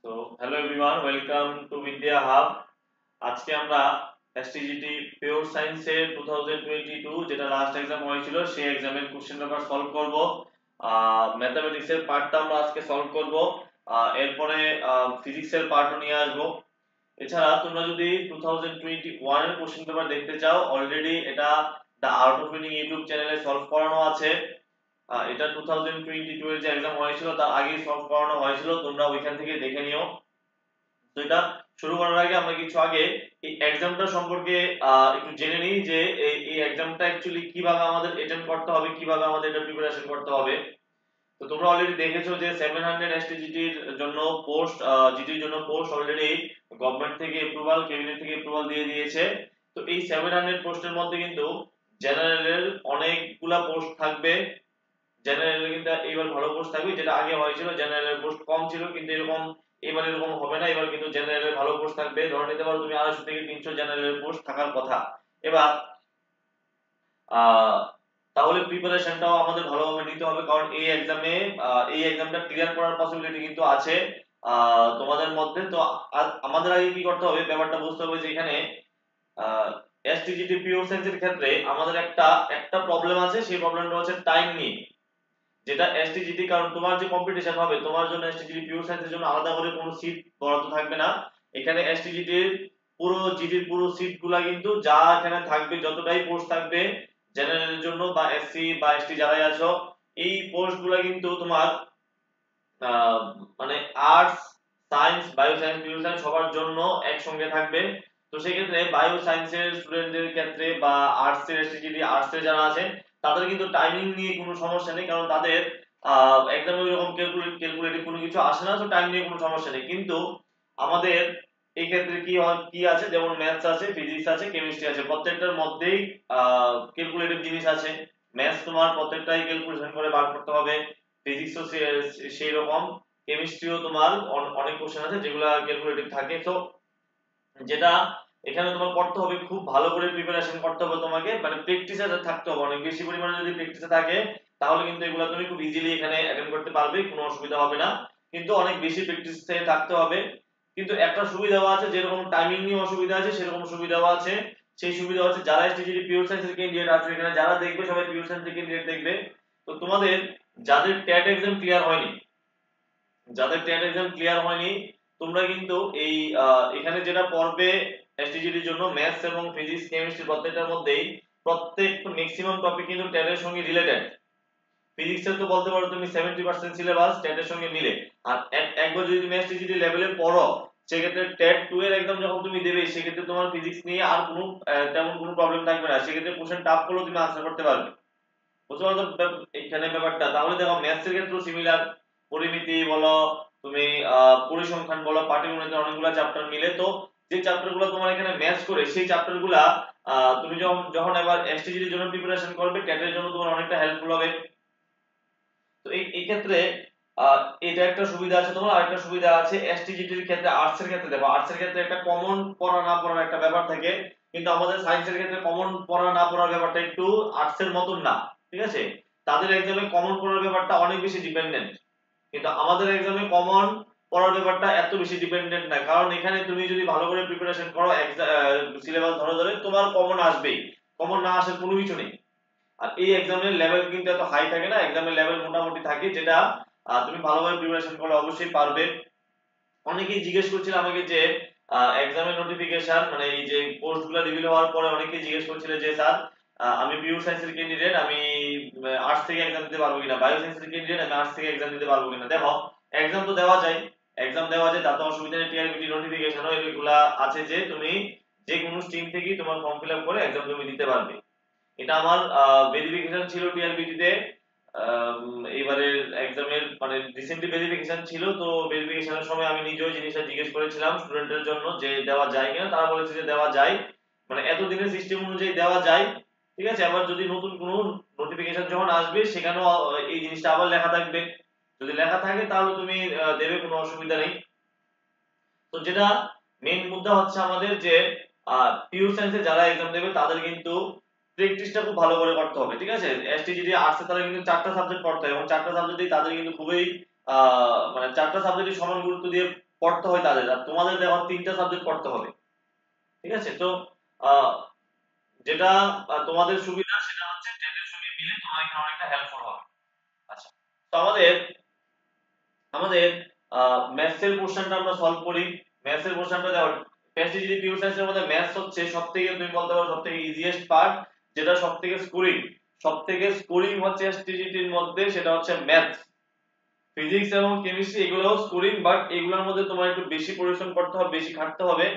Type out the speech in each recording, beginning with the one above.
তো hello everyone, welcome to বিদ্যা hub. আজকে আমরা এসটিজিটি পিওর সায়েন্সের 2022 যেটা লাস্ট এক্সাম হয়েছিল সেই এক্সামের কোশ্চেন পেপার সলভ করব। ম্যাথমেটিক্সের পার্টটা আমরা আজকে সলভ করব। এরপরে ফিজিক্সের পার্টও নিয়ে আসবো। এছাড়া তোমরা যদি 2021 এর কোশ্চেন পেপার দেখতে চাও, অলরেডি এটা the art of meaning YouTube চ্যানেলে সলভ করানো আছে। এটা 2022 এর যে এক্সাম হয়েছিল তার আগেই সলভ করানো হয়েছিল, তোমরা ওইখান থেকে দেখে নিও। তো এটা শুরু করার আগে আমরা কিছু আগে এই এক্সামটা সম্পর্কে একটু জেনে নিই যে এই এক্সামটা অ্যাকচুয়ালি কিভাবে আমাদের অ্যাটেম্প করতে হবে, কিভাবে আমাদের এটা প্রিপারেশন করতে হবে। তো তোমরা অলরেডি দেখেছো যে 700 এসটিজিটির জন্য পোস্ট, জিটির জন্য পোস্ট অলরেডি গভর্নমেন্ট থেকে অ্যাপ্রুভাল, ক্যাবিনেট থেকে অ্যাপ্রুভাল দিয়ে দিয়েছে। তো এই 700 পোস্টের মধ্যে কিন্তু জেনারেলের অনেকগুলা পোস্ট থাকবে। জেনারেলে কিন্তু এবার ভালো পোস্ট থাকবে, যেটা আগে হয়েছিল জেনারেলের পোস্ট কম ছিল, কিন্তু এবার এরকম হবে না। এবার কিন্তু জেনারেলের ভালো পোস্ট থাকবে, ধরে নিতে পারো তুমি 250 থেকে 300 জেনারেলের পোস্ট থাকার কথা। এবার আহ তাহলে প্রিপারেশনটাও আমাদের ভালোভাবে নিতে হবে, কারণ এই এক্সামটা ক্লিয়ার করার পসিবিলিটি কিন্তু আছে তোমাদের মধ্যে। তো আমাদের আগে কি করতে হবে, ব্যাপারটা বুঝতে হবে যে এখানে এসটিজিটি পিওর সায়েন্সের ক্ষেত্রে আমাদের একটা একটা প্রবলেম আছে। সেই প্রবলেমটা হচ্ছে টাইম নিয়ে, যেটা এসটিজিটি, কারণ তোমার যে কম্পিটিশন হবে তোমার জন্য এসটিজিটি পিওর সায়েন্সের জন্য আলাদা করে কোনো সিট বরাদ্দ থাকবে না। এখানে এসটিজিটির পুরো জিটির পুরো সিটগুলা কিন্তু যা এখানে থাকবে, যতটাই পোস্ট থাকবে জেনারেলের জন্য বা এসসি বা এসটি যারাই আছো, এই পোস্টগুলা কিন্তু তোমার আহ, মানে arts, science, bio science, physics science সবার জন্য একসঙ্গে থাকবে। তো সেই ক্ষেত্রে বায়ো সায়েন্সের স্টুডেন্টদের ক্ষেত্রে বা আর্টস এর এসটিজিটি আর্টস এর যারা আছে তাদের কিন্তু টাইমিং নিয়ে কোনো সমস্যা নেই, কারণ তাদের একদম ওইরকম ক্যালকুলেটিভ কোনো কিছু আসে না, তো টাইম নিয়ে কোনো সমস্যা নেই। কিন্তু আমাদের এই ক্ষেত্রে কি আছে, যেমন ম্যাথস আছে, ফিজিক্স আছে, কেমিস্ট্রি আছে, প্রত্যেকটার মধ্যেই ক্যালকুলেটিভ জিনিস আছে। ম্যাথস তোমার প্রত্যেকটাই ক্যালকুলেশন করে বার করতে হবে, ফিজিক্সও সেই রকম, কেমিস্ট্রিও তোমার অনেক কোশ্চেন আছে যেগুলা ক্যালকুলেটিভ থাকে। তো যেটা এখানে তোমার করতে হবে, খুব ভালো করে প্রিপারেশন করতে হবে তোমাকে, মানে প্র্যাকটিসে থাকতে হবে অনেক বেশি পরিমাণে। যদি প্র্যাকটিসে থাকে তাহলে কিন্তু এগুলো তুমি খুব ইজিলি এখানে অ্যাটেন্ড করতে পারবে, কোনো অসুবিধা হবে না। কিন্তু অনেক বেশি প্র্যাকটিসে থাকতে হবে। কিন্তু একটা সুবিধাও আছে, যেরকম টাইমিং নিয়ে অসুবিধা আছে সেরকম সুবিধাও আছে। সেই সুবিধা হচ্ছে যারা এসটিজিটি পিওর সায়েন্সের ক্যান্ডিডেট আছে এখানে, যারা দেখবে সবাই পিওর সায়েন্সের ক্যান্ডিডেট দেখবে। তো তোমাদের যাদের টেট এক্সাম ক্লিয়ার হয়নি, যাদের টেট এক্সাম ক্লিয়ার হয়নি, তোমরা কিন্তু এই এখানে যেটা পড়বে এসটিজিটির জন্য ম্যাথস এবং ফিজিক্স, কেমিস্ট্রি প্রত্যেকটার মধ্যেই প্রত্যেক ম্যাক্সিমাম টপিক কিন্তু টেটের সঙ্গে রিলেটেড। ফিজিক্সের তো বলতে পারো তুমি 70% সিলেবাস টেটের সঙ্গে মিলে। আর একবার যদি তুমি এসটিজিটি লেভেলে পড়ো, সেক্ষেত্রে টেট 2 এর এক্সাম যখন তুমি দেবে, সেক্ষেত্রে তোমার ফিজিক্স নিয়ে আর কোনো তেমন কোনো প্রবলেম থাকবে না। সেক্ষেত্রে কোশ্চেন টাফ করলেও তুমি আনসার করতে পারবে। বুঝতে পারছো এখানে ব্যাপারটা? তাহলে দেখো ম্যাথস এর ক্ষেত্রেও সিমিলার, পরিমিতি বলো, তুমি পরিসংখ্যান বলো, পাটিগণিতের অনেকগুলো চ্যাপ্টার মিলে। তো যে চ্যাপ্টার গুলো তোমার এখানে ম্যাচ করে, সেই চ্যাপ্টার গুলা তুমি যখন যখন এবার এসটিজির জন্য প্রিপারেশন করবে, টেটের জন্য তোমার অনেকটা হেল্পফুল হবে। তো এই ক্ষেত্রে আহ, এটা একটা সুবিধা আছে তোমার। আরেকটা সুবিধা আছে এসটিজিটির ক্ষেত্রে, আর্টস এর ক্ষেত্রে। দেখো আর্টস এর ক্ষেত্রে একটা কমন পড়া না পড়ার একটা ব্যাপার থাকে, কিন্তু আমাদের সায়েন্সের ক্ষেত্রে কমন পড়া না পড়ার ব্যাপারটা একটু আর্টস এর মতন না। ঠিক আছে, তাদের এক্সামে কমন পড়ার ব্যাপারটা অনেক বেশি ডিপেন্ডেন্ট, কিন্তু আমাদের এক্সামে কমন পড়ার ব্যাপারটা এত বেশি ডিপেন্ডেন্ট না। কারণ এখানে তুমি যদি ভালো করে প্রিপারেশন করো, সিলেবাস ধরে ধরে, তোমার কমন আসবেই, কমন না আসার কোনো কিছু নেই। আর এই এক্সামের লেভেল কিন্তু এত হাই থাকে না, এক্সামের লেভেল মোটামুটি থাকে, যেটা তুমি ভালোভাবে প্রিপারেশন করলে অবশ্যই পারবে। অনেকেই জিজ্ঞেস করছিল আমাকে যে এক্সামের নোটিফিকেশন, মানে এই যে পোস্টগুলো রিভিল হওয়ার পরে অনেকেই জিজ্ঞেস করছিল যে স্যার, আমি পিওর সায়েন্সের ক্যান্ডিডেট, আমি আর্টস থেকে এক্সাম দিতে পারবো কিনা, বায়ো সায়েন্সের ক্যান্ডিডেট, আমি আর্টস থেকে এক্সাম দিতে পারবো কিনা। দেখো এক্সাম তো দেওয়া যায়, এক্সাম দেওয়া যায়, তাতে অসুবিধা নেই। টিআরবিটি নোটিফিকেশনও এগুলা আছে যে তুমি যে কোনো স্ট্রিম থেকেই তোমার ফর্ম ফিল আপ করে এক্সাম তুমি দিতে পারবে। এটা আমার ভেরিফিকেশন ছিল টিআরবিটি তে। এবারে এক্সামের মানে রিসেন্টলি ভেরিফিকেশন ছিল, তো ভেরিফিকেশনের সময় আমি নিজেও জিনিসটা জিজ্ঞেস করেছিলাম স্টুডেন্টের জন্য যে দেওয়া যায় কিনা। তারা বলেছে যে দেওয়া যায়, মানে এতদিনের সিস্টেম অনুযায়ী দেওয়া যায়। ঠিক আছে, আবার যদি নতুন কোনো নোটিফিকেশন যখন আসবে, সেখানেও এই জিনিসটা আবার লেখা থাকবে। যদি লেখা থাকে তাহলে তুমি দেবে, কোনো অসুবিধা নেই। তো যেটা মেইন মুদ্রা হচ্ছে আমাদের যে পিওর সায়েন্সে যারা এক্সাম দেবে তাদের কিন্তু প্র্যাকটিসটা খুব ভালো করে করতে হবে। ঠিক আছে, এসটিজিটি আর্টসে তারা কিন্তু চারটা সাবজেক্ট পড়তে হয়, এবং চারটা সাবজেক্টই তাদের কিন্তু খুবই মানে চারটা সাবজেক্টই সমান গুরুত্ব দিয়ে পড়তে হয় তাদের, আর তোমাদের দেখো 3টা সাবজেক্ট পড়তে হবে। ঠিক আছে, তো আহ, যেটা তোমাদের সুবিধা সেটা হচ্ছে 10 এর সঙ্গে মিলে তোমার এখানে অনেকটা হেল্পফুল হবে। আচ্ছা, তো আমাদের ম্যাথস এর পোরশনটা আমরা সলভ করি। ম্যাথস এর পোরশনটা দেখো, প্যাসিজিডি পিওর সায়েন্সের মধ্যে ম্যাথস হচ্ছে সবথেকে, তুমি বলতে পারো সবথেকে ইজিয়েস্ট পার্ট, যেটা সবথেকে স্কোরিং হচ্ছে এসটিজিটির মধ্যে, সেটা হচ্ছে ম্যাথস। ফিজিক্স এবং কেমিস্ট্রি এগুলোও স্কোরিং, বাট এগুলোর মধ্যে তোমার একটু বেশি পরিশ্রম করতে হবে, বেশি খাটতে হবে।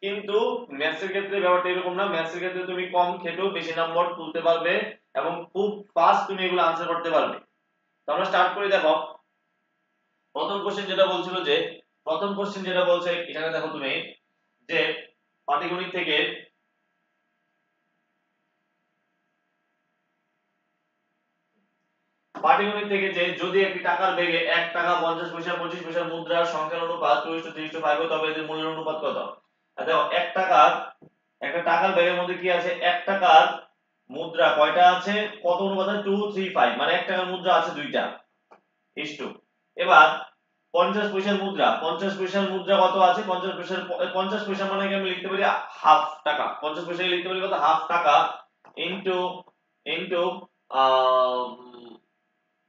কিন্তু ম্যাথস এর ক্ষেত্রে ব্যাপারটা এরকম না, ম্যাথস এর ক্ষেত্রে তুমি কম খেটেও বেশি নাম্বার তুলতে পারবে এবং খুব ফাস্ট তুমি এগুলো আনসার করতে পারবে। তো আমরা স্টার্ট করি। দেখো প্রথম কোশ্চেন যেটা বলছে এখানে দেখো তুমি, যে পাটিগণিত থেকে যে যদি একটি টাকার ব্যাগে 1 টাকা 50 পয়সা 25 পয়সার মুদ্রার সংখ্যার অনুপাত 2:3:5 হয়, তবে এদের মূল্যের অনুপাত কত? আর দেখো একটা টাকার ব্যাগের মধ্যে কি আছে, 1 টাকার মুদ্রা কয়টা আছে, কত অনুপাত আছে, 2:3:5, মানে 1 টাকার মুদ্রা আছে দুইটা, ইস্টু। এবার 50 পয়সার মুদ্রা কত আছে, 50 পয়সা মানে কি আমি লিখতে পারি হাফ টাকা, 50 পয়সাকে লিখতে পারি কত, হাফ টাকা, ইনটু ইনটু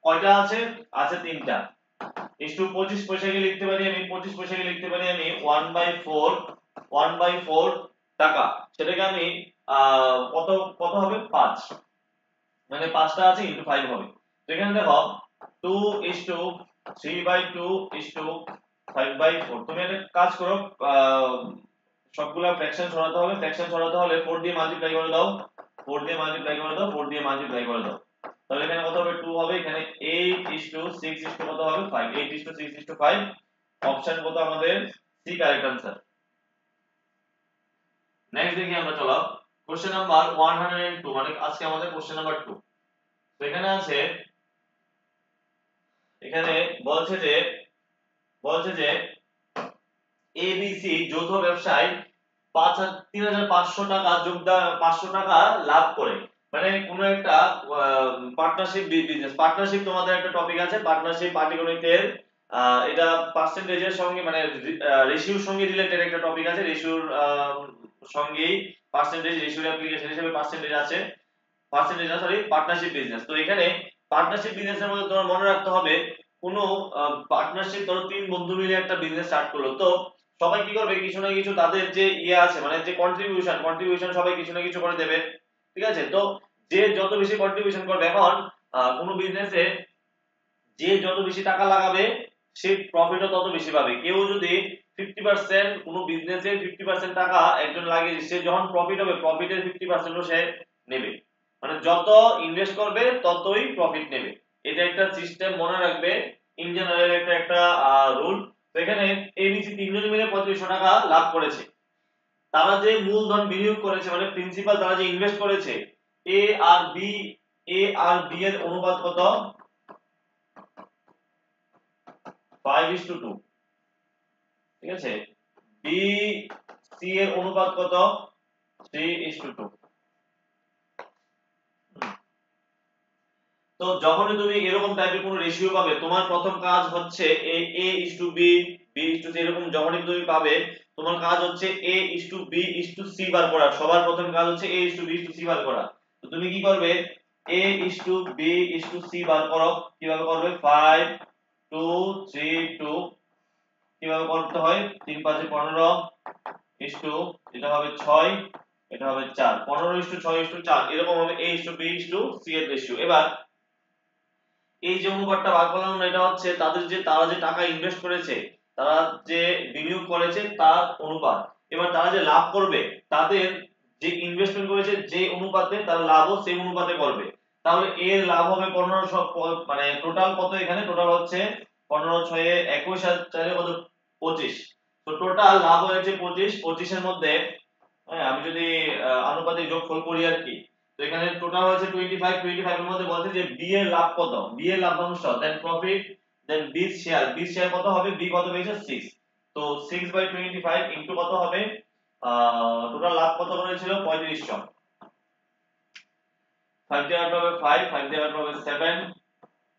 কয়টা আছে, আছে তিনটা, ইনটু 25 পয়সাকে লিখতে পারি আমি 1/4 টাকা, সেটাকে আমি কত কত হবে 5, মানে 5টা আছে ইনটু 5 হবে। তো এখানে দেখো 2:3/2:5/4, তুমি একটা কাজ করো, সবগুলা ফ্র্যাকশন সরাতে হবে, 4 দিয়ে মাল্টিপ্লাই করে দাও, 4 দিয়ে মাল্টিপ্লাই করে দাও, 4 দিয়ে মাল্টিপ্লাই করে দাও, তাহলে এখানে কত হবে 2 হবে, এখানে 8:6 কত হবে 5, 8:6:5, অপশন কত আমাদের, সি কারেক্ট आंसर। নেক্সট দেখি আমরা, চলো কোশ্চেন নাম্বার 102, মানে আজকে আমাদের কোশ্চেন নাম্বার 2। তো এখানে আছে, এখানে বলছে যে এবিসি যৌথ ব্যবসায় 3,500 টাকা যোগদান, 500 টাকা লাভ করে, মানে কোন একটা পার্টনারশিপ তোমাদের একটা টপিক আছে, পার্টনারশিপ পাটিগণিতের, এটা পার্সেন্টেজের সঙ্গে মানে রেশিওর সঙ্গে রিলেটেড একটা টপিক আছে, রেশিওর সঙ্গেই পার্সেন্টেজ, রেশিওর অ্যাপ্লিকেশন হিসেবে সরি পার্টনারশিপ বিজনেস। তো এখানে পার্টনারশিপ বিজনেসের মধ্যে তোমার মনে রাখতে হবে, কোন পার্টনারশিপ, ধরো 3 বন্ধু মিলে একটা বিজনেস স্টার্ট করলো, তো সবাই কি করবে, কিছু না কিছু তাদের যে ইয়ে আছে, মানে যে কন্ট্রিবিউশন সবাই কিছু না কিছু করে দেবে। ঠিক আছে, তো যে যত বেশি কন্ট্রিবিউশন করবে, এখন কোন বিজনেসে যে যত বেশি টাকা লাগাবে সে প্রফিটও তত বেশি পাবে। কেউ যদি 50%, কোন বিজনেসে 50% টাকা একজন লাগিয়ে, সে যখন প্রফিট হবে প্রফিটের 50% ও সে নেবে, মানে যত ইনভেস্ট করবে ততই প্রফিট নেবে। এটা একটা সিস্টেম মনে রাখবে, ইন জেনারেল একটা রুল। তো এখানে এবিসি তিনজন মিলে 3500 টাকা লাভ করেছে। তারা যে মূলধন বিনিয়োগ করেছে, মানে প্রিন্সিপাল তারা যে ইনভেস্ট করেছে, এ আর বি এর অনুপাত কত, 5:2। ঠিক আছে, বি সি এর অনুপাত কত, 3:2। তো যখনই তুমি এরকম টাইপের কোনো রেশিও পাবে, তোমার প্রথম কাজ হচ্ছে এই a:b:c, এরকম যখনই তুমি পাবে, তোমার কাজ হচ্ছে a:b:c বার করা, সবার প্রথম কাজ হচ্ছে a:b:c বার করা। তো তুমি কি করবে, a:b:c বার করো, কিভাবে করবে, 5 2 3 2, কিভাবে করতে হয়, 3 5 15 ইস্টু, এটা হবে 6, এটা হবে 4, 15:6:4, এরকম হবে a:b:c এর রেশিও। এবার এই যে অনুপাতটা বার করলাম না, এটা হচ্ছে তারা যে টাকা ইনভেস্ট করেছে, তারা যে বিনিয়োগ করেছে তার অনুপাত। এবার তারা যে লাভ করবে, তাদের যে ইনভেস্টমেন্ট করেছে যে অনুপাতে, তার লাভও সেই অনুপাতে করবে। তাহলে এর লাভ হবে 1500, মানে টোটাল কত, এখানে টোটাল হচ্ছে 15 6 21 আর 4 কত 25। তো টোটাল লাভ হয়েছে 25 এর মধ্যে, হ্যাঁ আমি যদি আনুপাতিক যোগফল করি আর কি, তো এখানে টোটাল হচ্ছে 25 এর মধ্যে বলছে যে বি এর লাভ কত, বি এর লভ্যাংশ, দেন প্রফিট, দেন বি শেয়ার কত হবে, বি কত পেয়েছে 6। তো 6/25 ইনটু কত হবে, টোটাল লাভ কত করেছিল 3500, 5 দিয়ে কাটলে হবে 5, 5 দিয়ে কাটলে হবে 7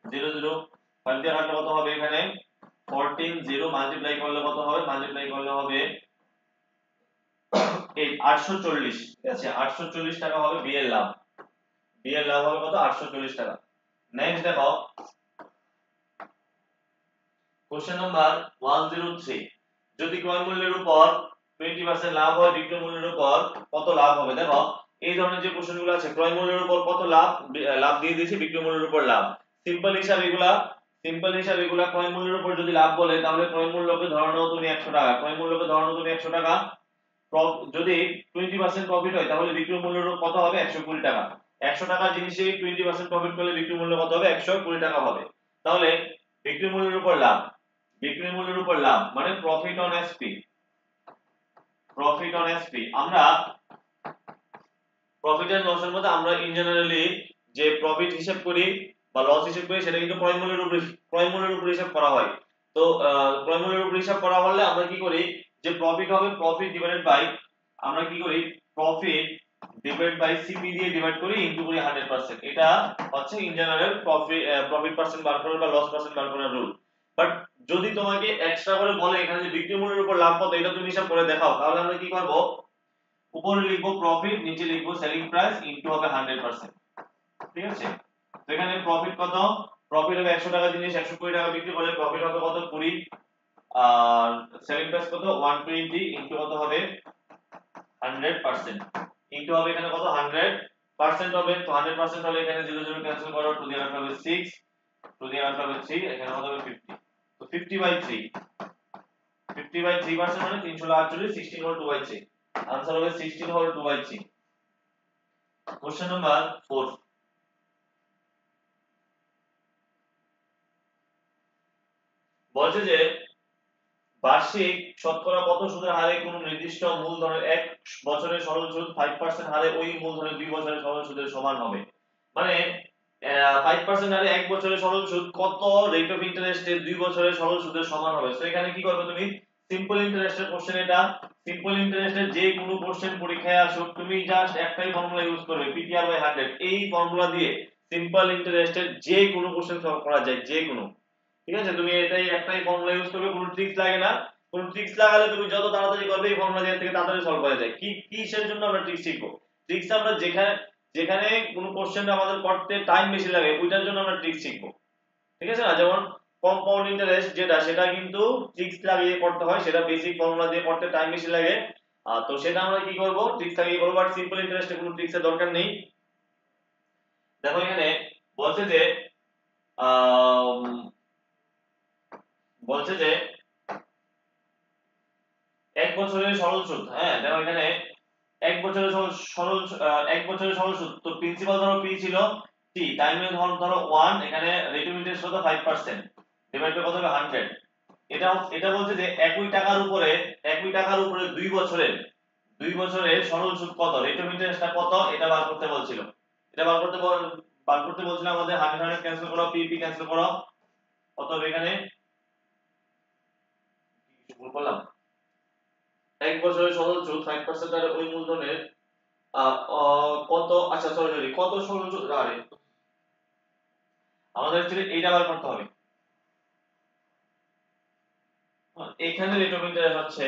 0 0, 5 দিয়ে কাটলে কত হবে এখানে 14 মাল্টিপ্লাই করলে কত হবে, মাল্টিপ্লাই করলে হবে 840, ঠিক আছে 840 টাকা হবে বি এর লাভ। বি এর লাভ হবে কত, 840 টাকা। নেক্সট দেখো কোশ্চেন নাম্বার 103, যদি ক্রয় মূল্যের উপর 20% লাভ হয় বিক্রয় মূল্যের উপর কত লাভ হবে। দেখো এই ধরনের যে কোশ্চেনগুলো আছে, ক্রয় মূল্যের উপর কত লাভ, লাভ দিয়ে দিয়েছি, বিক্রয় মূল্যের উপর লাভ। সিম্পল হিসাব এগুলা ক্রয় মূল্যের উপর যদি লাভ বলে তাহলে ক্রয় মূল্যকে ধরে নাও তুমি 100 টাকা, ক্রয় মূল্যকে ধরে নাও তুমি 100 টাকা, যদি 20% প্রফিট হয় তাহলে বিক্রয় মূল্য কত হবে, 120 টাকা। 100 টাকা জিনিসে 20% প্রফিট করলে বিক্রয় মূল্য কত হবে, 120 টাকা হবে। তাহলে বিক্রয় মূল্যের উপর লাভ, বিক্রয় মূল্যের উপর লাভ মানে profit on SP, profit on SP. আমরা প্রফিট এন্ড লসের মধ্যে আমরা ইন জেনারেলি যে প্রফিট হিসাব করি বা লস হিসাব করি সেটা কিন্তু ক্রয় মূল্যের উপর হিসাব করা হয়। তো ক্রয় মূল্যের উপর হিসাব করা হলে আমরা কি করি, যে প্রফিট হবে প্রফিট ডিভাইডেড বাই, আমরা কি করি প্রফিট ডিভাইড বাই সিপি দিয়ে ডিভাইড করি ইনটু করি 100%। এটা হচ্ছে ইন জেনারেল প্রফিট পার্সেন্ট বার করার বা লস পার্সেন্ট বার করার রুল। বাট যদি তোমাকে এক্সট্রা করে বলে এখানে যে বিক্রয় মূল্যের উপর লাভ কত এটা তুমি হিসাব করে দেখাও, তাহলে আমরা কি করব, উপরে লিখবো প্রফিট, নিচে লিখবো সেলিং প্রাইস, ইনটু হবে 100%, ঠিক আছে। তো এখানে প্রফিট কত, প্রফিট হবে 100 টাকা জিনিস 120 টাকা বিক্রি করলে প্রফিট হবে কত 20, আর সেলিং প্রাইস কত 120, ইনটু কত হবে 100%, ইনটু হবে এখানে কত 100% হবে। তো 100% হলে এখানে 0 0 ক্যান্সেল করো, টু দি পাওয়ার হবে 6, টু দি পাওয়ার হবে 3, এখানে কত হবে 50। তো 50/3, 50/3% মানে 348, 16 হল 2/3, आंसर হবে 16 হল 2/3। क्वेश्चन নাম্বার 4, বলছে যে বার্ষিক শতকরা কত সুদের হারে কোন নির্দিষ্ট মূলধনের 1 বছরের সরল সুদ 5% হারে ওই মূলধনের 2 বছরের সরল সুদের সমান হবে। মানে 5% হারে 1 বছরের সরল সুদ কত রেট অফ ইন্টারেস্টে 2 বছরের সরল সুদের সমান হবে। তো এখানে কি করবে তুমি, সিম্পল ইন্টারেস্টের কোশ্চেন, এটা সিম্পল ইন্টারেস্টের যে কোনো কোশ্চেন পরীক্ষায় আসুক তুমি জাস্ট একটাই ফর্মুলা ইউজ করবে, PTR/100। এই ফর্মুলা দিয়ে সিম্পল ইন্টারেস্টের যে কোনো কোশ্চেন সলভ করা যায়, যে কোনো, ঠিক আছে। তুমি এটাই একটাই ফর্মুলা ইউজ করবে, কোনো ট্রিক্স লাগে না। কোনো ট্রিক্স লাগালে তুমি যত তাড়াতাড়ি করবে এই ফর্মুলা দিয়ে থেকে তাড়াতাড়ি সলভ করা যায়। কি কিসের জন্য আমরা ট্রিক্স শিখবো, ট্রিক্স আমরা যেখানে যেখানে কোনো কোশ্চেনটা আমাদের করতে টাইম বেশি লাগে ওইটার জন্য আমরা ট্রিক্স শিখবো, ঠিক আছে না। যেমন কম্পাউন্ড ইন্টারেস্ট যেটা, সেটা কিন্তু ট্রিক্স লাগিয়ে করতে হয়, সেটা বেসিক ফর্মুলা দিয়ে করতে টাইম বেশি লাগে। তো সেটা আমরা কি করব, ট্রিক্স লাগিয়ে করব। বাট সিম্পল ইন্টারেস্টে কোনো ট্রিক্সের দরকার নেই। দেখো এখানে বলছে যে আহ বলছে যে 1 বছরের সরল সুদ, হ্যাঁ দেখো এখানে 1 বছরের সরল 1 বছরের সরল সুদ। তো প্রিন্সিপাল ধরো P ছিল T, টাইম ধরো 1, এখানে রেট অফ ইন্টারেস্ট কত 5%, ডিভাইড বাই কত হবে 100। এটা বলছে যে একই টাকার উপরে 2 বছরের সরল সুদ কত, রেট অফ ইন্টারেস্টটা কত এটা বার করতে বলছিল। এটা বার করতে বলছিল আমাদের 100 100 ক্যান্সেল করো, P ক্যান্সেল করো, কত হবে এখানে, কিছু ভুল করলাম, 1 বছরের সরল সুদ 5% আর ওই মূলধনের কত, আচ্ছা সরি কত সরল সুদ, আরে আমাদের অ্যাকচুয়ালি এইটা বার করতে হবে। এখানে রেট অফ ইন্টারেস্ট হচ্ছে,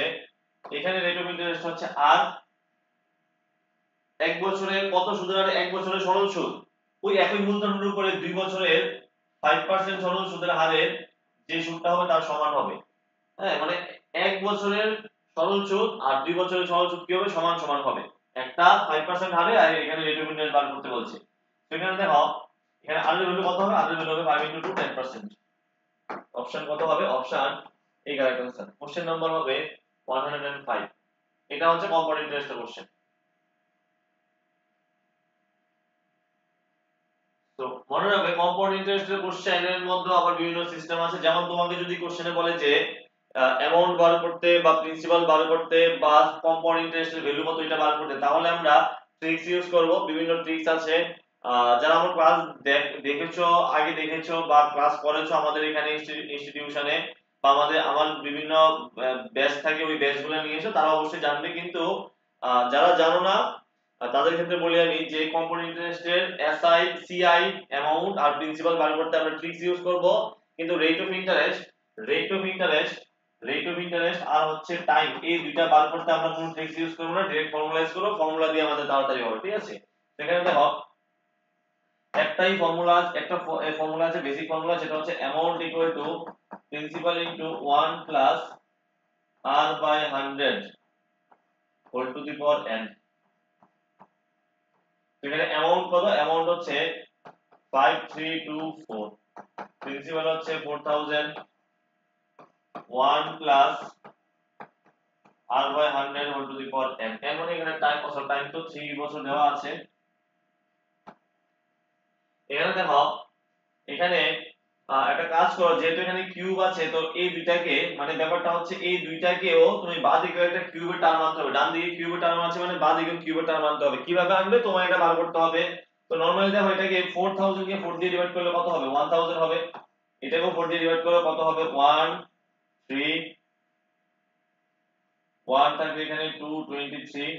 এখানে রেট অফ ইন্টারেস্ট হচ্ছে আর 1 বছরের কত সুদের হারে 1 বছরের সরল সুদ, ওই একই মূলধনের উপরে 2 বছরের 5% সরল সুদের হারে যে সুদটা হবে তার সমান হবে। হ্যাঁ মানে 1 বছরের সরল সুদ আর 2 বছরের সরল সুদ কি হবে, সমান সমান হবে। একটা 5% হারে আর এখানে রেট অফ ইন্টারেস্ট বার করতে বলছে। সেখানে দেখো এখানে আর এর ভ্যালু কত হবে, আর এর ভ্যালু হবে 5 * 2 10%। অপশন কত হবে, অপশন এই কারেক্ট आंसर। কোশ্চেন নাম্বার হবে 105। এটা হচ্ছে কম্পাউন্ড ইন্টারেস্টের কোশ্চেন। তো মনে রাখবে কম্পাউন্ড ইন্টারেস্টের কোশ্চেনের মধ্যে আবার বিভিন্ন সিস্টেম আছে। যেমন তোমাকে যদি কোশ্চেনে বলে যে অ্যামাউন্ট বার করতে বা প্রিন্সিপাল বার করতে বা কম্পাউন্ড ইন্টারেস্টের ভ্যালু কত এটা বার করতে, তাহলে আমরা ট্রিক্স ইউজ করব। বিভিন্ন ট্রিক্স আছে, যারা আমার ক্লাস দেখেছো, আগে দেখেছো বা ক্লাস করেছো আমাদের এখানে ইনস্টিটিউশনে বা আমার বিভিন্ন ব্যাচ থাকে, ওই ব্যাচগুলো নিয়েছো, তারা অবশ্যই জানবে। কিন্তু যারা জানো না তাদের ক্ষেত্রে বলি আমি যে কম্পাউন্ড ইন্টারেস্টের এসআই সিআই অ্যামাউন্ট আর প্রিন্সিপাল বার করতে আমরা ট্রিক্স ইউজ করব, কিন্তু rate of interest rate of interest আর হচ্ছে টাইম, এই দুইটা বার করতে আমরা কোনো ট্রিক্স ইউজ করব না, ডাইরেক্ট ফর্মুলা ইউজ করব, ফর্মুলা দিয়ে আমাদের তাড়াতাড়ি হবে, ঠিক আছে। সেখানে দেখো একটাই ফর্মুলা, একটা ফর্মুলা আছে, বেসিক ফর্মুলা, সেটা হচ্ছে amount equal to principal into 1 plus r by 100 whole to the power n। এখানে অ্যামাউন্ট কত, অ্যামাউন্ট হচ্ছে 5324, প্রিন্সিপাল হচ্ছে 4000, 1 plus r by 100 whole to the power n। n মানে এখানে টাইম কত, টাইম তো 3 বছর দেওয়া আছে। এখানে দেখো, এখানে একটা কাজ করো, যেহেতু এখানে কিউব আছে, তো এই দুইটাকে মানে ব্যাপারটা হচ্ছে এই দুইটাকেও তুমি বাঁ দিকে একটা কিউবের টার্ম আনতে হবে, ডান দিকে কিউবের টার্ম আছে মানে বাঁ দিকে কিউবের টার্ম আনতে হবে। কিভাবে আনবে তোমার এটা বার করতে হবে। তো নরমালি দেখো, এটাকে 4000 কে 4 দিয়ে ডিভাইড করলে কত হবে, 1000 হবে। এটাকেও 4 দিয়ে ডিভাইড করলে কত হবে, 1 3 1 থাকবে এখানে 2 23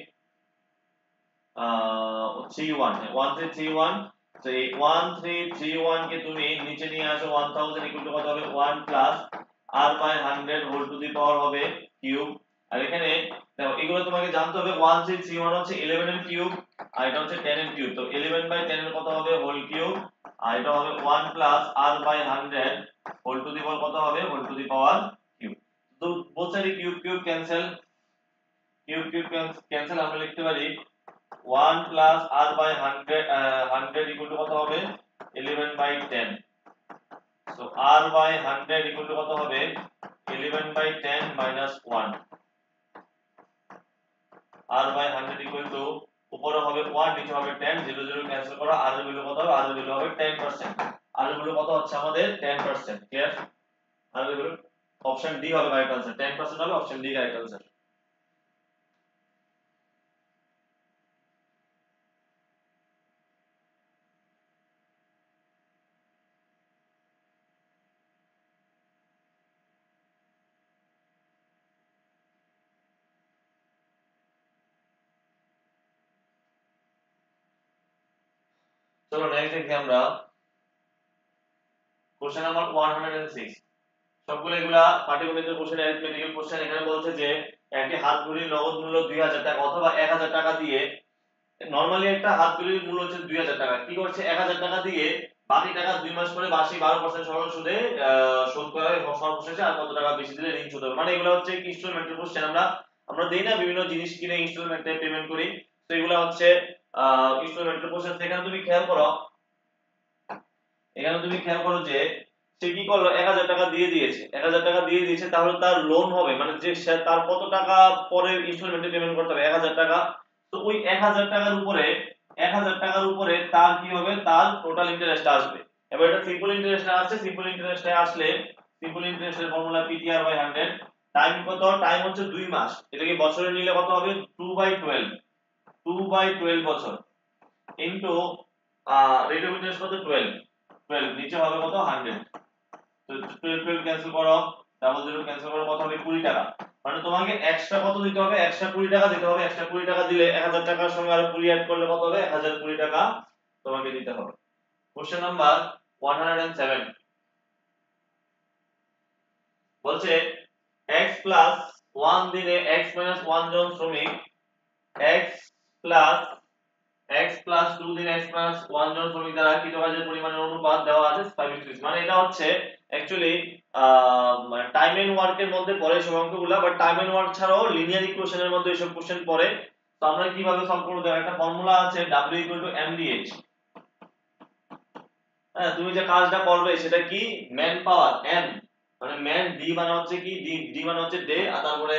31, 1331। তো এই 1331 কে তুমি নিচে নিয়ে আসো, 1000 ইকুয়াল টু কত হবে, 1 plus r by 100 whole to the power হবে কিউব। আর এখানে দেখো, এগুলো তোমাকে জানতে হবে, 1331 হচ্ছে 11 এর কিউব, আর এটা হচ্ছে 10 এর কিউব। তো 11 বাই 10 এর কত হবে, হোল কিউব, আর এটা হবে 1 plus r by 100 whole to the power কত হবে, whole to the power cube. তো বোথ সাইডে cube cube cancel, cube cube cancel, আমরা লিখতে পারি 1 plus r by 100 100 equal to কত হবে, 11 by 10। so r by 100 equal to কত হবে, 11 by 10 minus 1। r by 100 equal to উপরে হবে 1, নিচে হবে 10, 0 0 ক্যান্সেল করো, r এর ভ্যালু কত হবে, r এর ভ্যালু হবে 10%। r এর ভ্যালু কত হচ্ছে আমাদের 10%, ক্লিয়ার। r এর ভ্যালু অপশন ডি হবে রাইট आंसर, 10% হবে অপশন ডি রাইট आंसर। চলো নেক্সট দেখি আমরা কোশ্চেন নাম্বার 106। সবগুলো এগুলা পাটিগণিতের কোশ্চেন, অ্যারিথমেটিক্যাল কোশ্চেন। এখানে বলছে যে একটি হাত ঘড়ির নগদ মূল্য 2000 টাকা অথবা 1000 টাকা দিয়ে, নরমালি একটা হাত ঘড়ির মূল্য হচ্ছে 2000 টাকা, কি করছে 1000 টাকা দিয়ে বাকি টাকা 2 মাস পরে বার্ষিক 12% সরল সুদে শোধ করা হয়, এবং সর্বশেষে আর কত টাকা বেশি দিলে ঋণ শোধ হবে। মানে এগুলো হচ্ছে কি ইনস্টলমেন্টের কোশ্চেন, আমরা আমরা দেই না বিভিন্ন জিনিস কিনে ইনস্টলমেন্টে পেমেন্ট করি, তো এগুলো হচ্ছে ইনস্টলমেন্টের কোশ্চেন। এখানে তুমি খেয়াল করো, এখানে তুমি খেয়াল করো যে সে কি করলো, 1000 টাকা দিয়ে দিয়েছে, 1000 টাকা দিয়ে দিয়েছে, তাহলে তার লোন হবে মানে যে তার কত টাকা পরে ইনস্টলমেন্টে পেমেন্ট করতে হবে, 1000 টাকা। তো ওই 1000 টাকার উপরে, 1000 টাকার উপরে তার কি হবে, তার টোটাল ইন্টারেস্ট আসবে। এবার এটা সিম্পল ইন্টারেস্ট আসছে, সিম্পল ইন্টারেস্টে আসলে সিম্পল ইন্টারেস্টের ফর্মুলা পিটিআর বাই 100। টাইম কত, টাইম হচ্ছে 2 মাস, এটাকে বছরে নিলে কত হবে, 2/12, 2/12 বছর ইনটু রেট অফ ইন্টারেস্ট কত, 12, 12 নিচে হবে কত, 100। তো 12 12 ক্যান্সেল করো, ডাবল জিরো ক্যান্সেল করো, কত হবে, 20 টাকা। মানে তোমাকে এক্সট্রা কত দিতে হবে, এক্সট্রা 20 টাকা দিতে হবে। এক্সট্রা 20 টাকা দিলে 1000 টাকার সঙ্গে আরো 20 অ্যাড করলে কত হবে, 1020 টাকা তোমাকে দিতে হবে। কোশ্চেন নাম্বার 107 বলছে x প্লাস 1 দিনে x মাইনাস 1 জন শ্রমিক, x প্লাস x প্লাস 2 দিন x প্লাস 1 জন শ্রমিক দ্বারা কৃত কাজের পরিমাণের অনুপাত দেওয়া আছে 5:6। মানে এটা হচ্ছে অ্যাকচুয়ালি টাইম এন্ড ওয়ার্ক এর মধ্যে পড়ে সব অঙ্কগুলো, বাট টাইম এন্ড ওয়ার্ক ছাড়াও লিনিয়ার ইকুয়েশনের মধ্যে এসব কোশ্চেন পড়ে। তো আমরা কিভাবে সলভ করব, একটা ফর্মুলা আছে w mdh। হ্যাঁ, তুমি যে কাজটা করবে সেটা কি, ম্যান পাওয়ার m, মানে ম্যান d মানে হচ্ছে কি, d মানে হচ্ছে ডে, আর তারপরে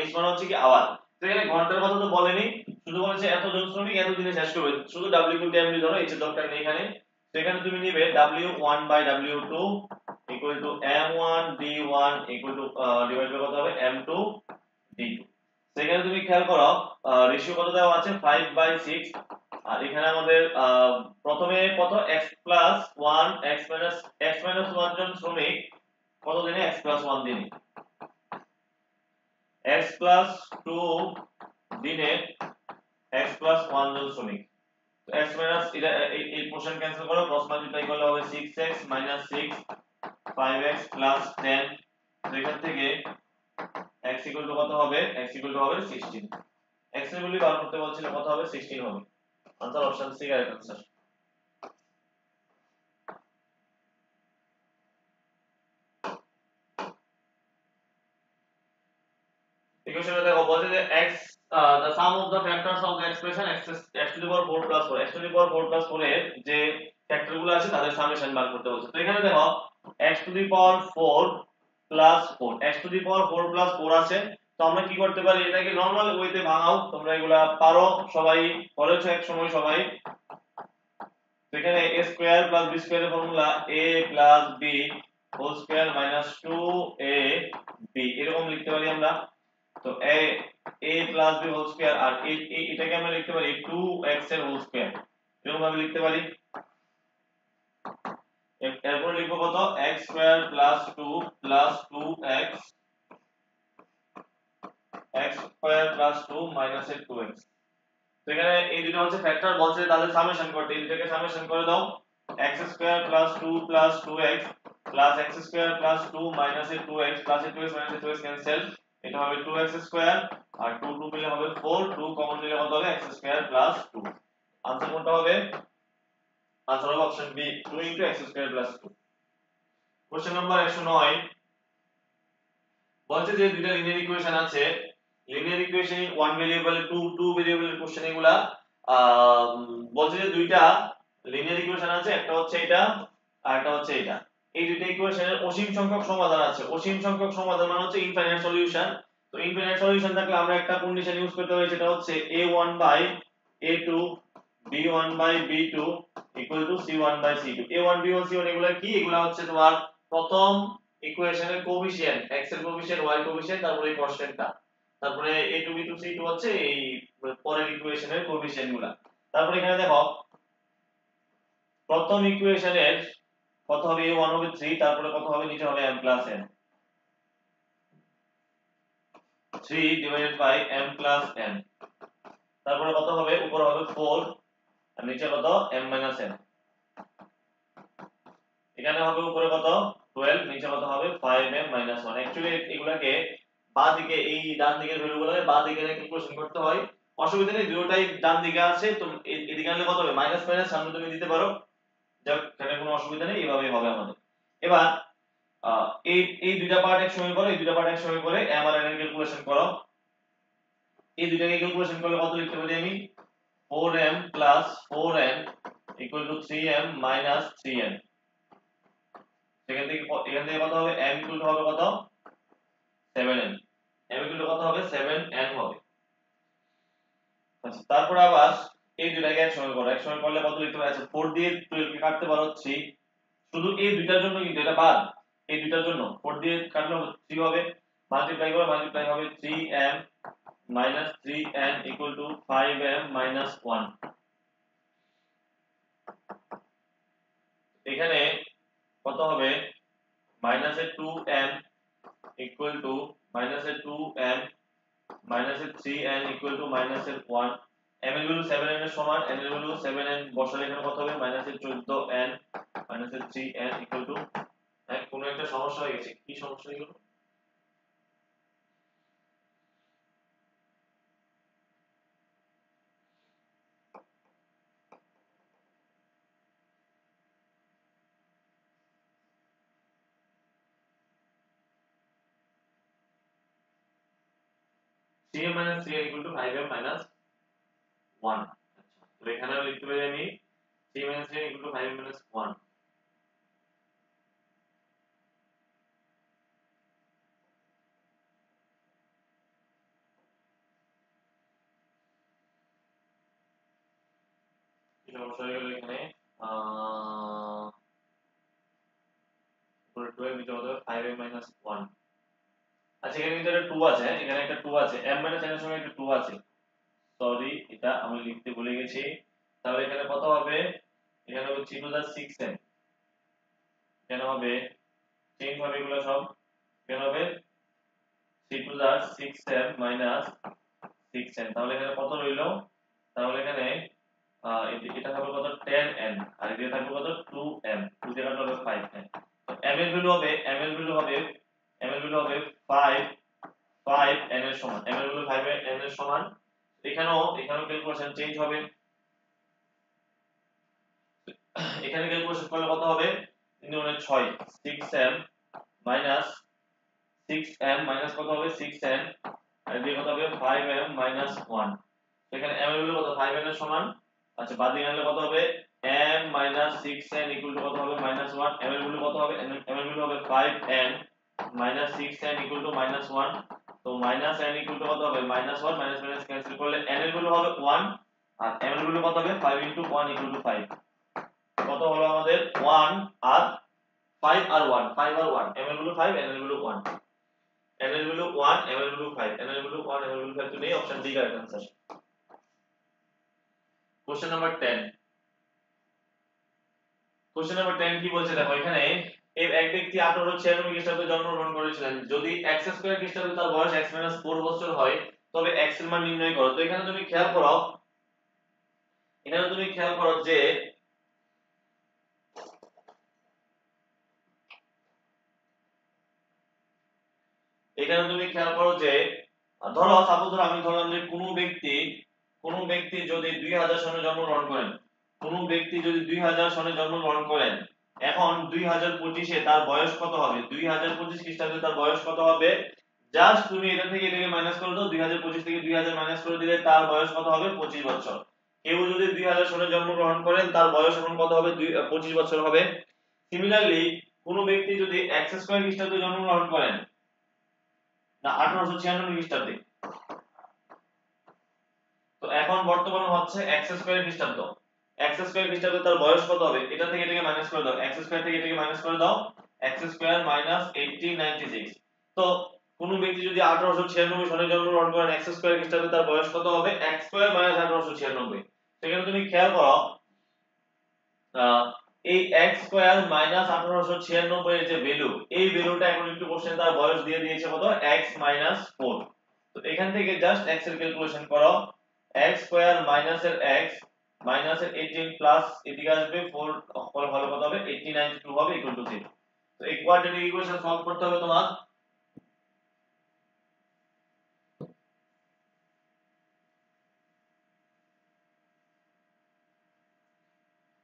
h মানে হচ্ছে কি আওয়ার। তো এখানে ঘন্টার কথা তো বলেনি, শুধু বলেছে এত জন শ্রমিক এত দিনে শেষ করবে, শুধু w md ধরো, h এর দরকার নেই এখানে। সেখানে তুমি নিবে w1 by w2 equal to m1 d1 equal to divide by কত হবে, m2 d2। সেখানে তুমি খেয়াল করো রেশিও কত দেওয়া আছে, 5/6। আর এখানে আমাদের প্রথমে কত, x প্লাস 1 x মাইনাস 1 জন শ্রমিক কত দিনে, x প্লাস 1 দিনে, x প্লাস 2 দিনে x প্লাস 1 জন শ্রমিক। তো x মাইনাস এটা এই পোরশন ক্যান্সেল করো, ক্রস মাল্টিপ্লাই করলে হবে 6x 6 5x 10 তো এখান থেকে x ইকুয়াল টু কত হবে, x ইকুয়াল টু হবে 16। x এর ভ্যালু বার করতে বলছিল, কত হবে 16 হবে। Answer option C correct answer. ইকুয়েশনে দেখো বলছে যে x the sum of the factors of the expression x to the power 4 plus 4, x to the power 4 plus 4 এর যে ফ্যাক্টর গুলো আছে তাদের সামেশন বার করতে বলছে। তো এখানে দেখো x to the power 4 plus 4, x to the power 4 plus 4 আছে। তো আমরা কি করতে পারি, এটাকে নরমাল ওয়েতে ভাঙাও, তোমরা এগুলা পারো, সবাই করেছো এক সময় সবাই। তো এখানে a square plus b square এর formula a plus b whole square minus 2a b এরকম লিখতে পারি আমরা। তো a plus b whole square আর এটাকে আমরা লিখতে পারি 2x এর হোল স্কয়ার, এরকম ভাবে লিখতে পারি। এরপর লিখব কত, x square plus 2 plus 2x, x square plus 2 minus 2x। তো এখানে এই দুটো হচ্ছে ফ্যাক্টর, বলছে তাদের সামেশন করতে, এই দুটোকে সামেশন করে দাও। x square plus 2 plus 2x plus x square plus 2 minus 2x plus 2x minus 2x cancel, এটা হবে 2x স্কয়ার আর 2 2 মিলে হবে 4, 2 কমন নিলে কত হবে, x স্কয়ার প্লাস 2। आंसर কোনটা হবে, आंसर হবে option B 2 x square plus 2। Question number 109 বলছে যে দুইটা লিনিয়ার ইকুয়েশন আছে, linear equation in one variable, two ভেরিয়েবলের কোশ্চেন এগুলা। বলছে যে দুইটা লিনিয়ার ইকুয়েশন আছে, একটা হচ্ছে এটা আর একটা হচ্ছে এটা। এই দুইটা ইকুয়েশনের অসীম সংখ্যক সমাধান আছে। অসীম সংখ্যক সমাধান মানে হচ্ছে ইনফাইনাইট সলিউশন। তো ইনফাইনাইট সলিউশন থাকলে আমরা একটা কন্ডিশন ইউজ করতে পারি, সেটা হচ্ছে a1 by a2 b1 by b2 equal to c1 by c2। a1 b1 c1 এগুলা কি, এগুলা হচ্ছে তোমার প্রথম ইকুয়েশনের কোএফিসিয়েন্ট, x এর কোএফিসিয়েন্ট, y কোএফিসিয়েন্ট, তারপরে এই কনস্ট্যান্টটা, তারপরে a2 b2 c2 হচ্ছে এই পরের ইকুয়েশনের কোএফিসিয়েন্ট গুলা। তারপরে এখানে দেখো প্রথম ইকুয়েশনের কত হবে, a1 হবে 3, তারপরে কত হবে, নিচে হবে m plus n, 3 divided by m plus n, তারপরে কত হবে, উপরে হবে 4 আর নিচে কত m মাইনাস n, এখানে হবে উপরে কত 12, নিচে কত হবে 5m মাইনাস 1। অ্যাকচুয়ালি এগুলাকে বাঁ দিকে, এই ডান দিকের ভ্যালুগুলোকে বাঁ দিকে রেখে ইকুয়েশন করতে হয়, অসুবিধা নেই, দুটোটাই ডান দিকে আছে। তো এদিকে আনলে কত হবে, মাইনাস মাইনাস সামনে তুমি দিতে পারো, যাক এখানে কোনো অসুবিধা নেই, এইভাবেই হবে আমাদের। এবার এই এই দুইটা পার্ট একসঙ্গে করো, এই দুইটা পার্ট একসঙ্গে করে m আর n এর ক্যালকুলেশন করো। এই দুইটাকে ক্যালকুলেশন করলে কত লিখতে পারি আমি, 4m plus 4n equal to 3m minus 3n। এখান থেকে কত হবে, m ইকুয়াল টু হবে কত 7n, m ইকুয়াল টু কত হবে 7n হবে। আচ্ছা তারপর আবার এই দুইটাকে একসঙ্গে করো, একসঙ্গে করলে কত লিখতে পারি, আচ্ছা 4 দিয়ে 12 কে কাটতে পারো 3, শুধু এই দুইটার জন্য কিন্তু এটা বাদ, এই দুইটার জন্য 4 দিয়ে কাটলে 3 হবে, মাল্টিপ্লাই করে মাল্টিপ্লাই হবে 3m minus 3n equal to 5m minus 1। এখানে কত হবে, মাইনাসের 2m ইকুয়াল টু মাইনাসের 2m মাইনাসের 3n ইকুয়াল টু মাইনাসের 1। m এর ভ্যালু 7n এর সমান, n এর ভ্যালু 7n বসালে এখানে কত হবে, মাইনাসের 14n মাইনাসের 3n ইকুয়াল টু, কোনো একটা সমস্যা হয়ে গেছে, কি সমস্যা হয়ে গেল,3m minus 3n equal to 5m minus 1। আচ্ছা তো এখানে লিখতে পারি আমি 3 minus 3n equal to 5m minus 1। কি সমস্যা হয়ে গেল এখানে, উপরে 12 নিচে কত হবে 5m minus 1। আচ্ছা এখানে কিন্তু একটা 2 আছে, এখানে একটা 2 আছে, m minus n এর সঙ্গে একটা 2 আছে, সরি এটা আমি লিখতে ভুলে গেছি। তাহলে এখানে কত হবে, এখানে হবে 3 to the 6m, এখানে হবে চেঞ্জ হবে এগুলো সব, এখানে হবে 3 to the 6m minus 6m, তাহলে এখানে কত রইলো, তাহলে এখানে এটা হবে কত 10n আর এদিকে থাকবে কত 2m, 2 দিয়ে কাটলে হবে 5m। তো m এর ভ্যালু হবে, m এর ভ্যালু হবে ভ্যালু হবে 5 5 n এর সমান, m এর ভ্যালু 5 n এর সমান। এখানেও ক্যালকুলেশন চেঞ্জ হবে, এখানে ক্যালকুলেশন করলে কত হবে 3 গুণে 6 6m মাইনাস 6m মাইনাস কত হবে 6n আর এদিকে কত হবে 5m মাইনাস 1। এখানে m এর ভ্যালু কত 5n এর সমান। আচ্ছা বাদ দিয়ে গেলে কত হবে m minus 6n equal to কত হবে মাইনাস 1। m এর ভ্যালু কত হবে m এর ভ্যালু হবে 5n minus 6n equal to minus 1। তো মাইনাস n ইকুয়াল টু কত হবে মাইনাস 1, মাইনাস মাইনাস ক্যান্সেল করলে n এর ভ্যালু হবে 1 আর m এর ভ্যালু কত হবে 5 ইনটু 1 ইকুয়াল টু 5। কত হলো আমাদের 1 আর 5 আর 1, 5 আর 1, m এর ভ্যালু 5 n এর ভ্যালু 1, n এর ভ্যালু 1 m এর ভ্যালু 5, n এর ভ্যালু 1 m এর ভ্যালু 5 তো নেই, option D correct answer. Question number 10, question number 10 কি বলছে দেখো এখানে এক ব্যক্তি 1896 খ্রিস্টাব্দে জন্মগ্রহণ করেছিলেন। যদি x স্কয়ার খ্রিস্টাব্দে তার বয়স x 4 বছর হয় তবে x এর মান নির্ণয় করো। তো এখানে তুমি খেয়াল করো, যে এখানে তুমি খেয়াল করো যে ধরো সাপোজ ধরো আমি ধরলাম যে কোনো ব্যক্তি যদি 2000 সনে জন্মগ্রহণ করেন, কোনো ব্যক্তি যদি 2000 সনে জন্মগ্রহণ করেন, এখন 2025 এ তার বয়স কত হবে, 2025 খ্রিস্টাব্দে তার বয়স কত হবে, জাস্ট তুমি এটা থেকে এটাকে মাইনাস করে দাও, 2025 থেকে 2000 মাইনাস করে দিলে তার বয়স কত হবে 25 বছর। কেউ যদি 2000 সনে জন্মগ্রহণ করেন তার বয়স এখন কত হবে 25 বছর হবে। সিমিলারলি কোনো ব্যক্তি যদি x স্কয়ার খ্রিস্টাব্দে জন্মগ্রহণ করেন না 1896 খ্রিস্টাব্দে, তো এখন বর্তমানে হচ্ছে x স্কয়ার খ্রিস্টাব্দ, x স্কয়ার খ্রিস্টাব্দে তার বয়স কত হবে, এটা থেকে এটাকে মাইনাস করে দাও, x স্কয়ার থেকে এটাকে মাইনাস করে দাও, x স্কয়ার মাইনাস 1896। তো কোন ব্যক্তি যদি 1896 সনে জন্মগ্রহণ করেন x স্কয়ার খ্রিস্টাব্দে তার বয়স কত হবে x স্কয়ার মাইনাস 1896। সেখানে তুমি খেয়াল করো এই x স্কয়ার মাইনাস 1896 এর যে ভ্যালু, এই ভ্যালুটা এখন একটু কোশ্চেন তার বয়স দিয়ে দিয়েছে কত x মাইনাস 4। তো এখান থেকে জাস্ট x এর ক্যালকুলেশন করো, x স্কয়ার মাইনাস এর x মাইনাস এর 18 প্লাস এদিকে আসবে 4 ফল ভালো কত হবে 89 2 হবে ইকুয়াল টু 0। তো এই কোয়াড্রেটিক ইকুয়েশন সলভ করতে হবে তোমার।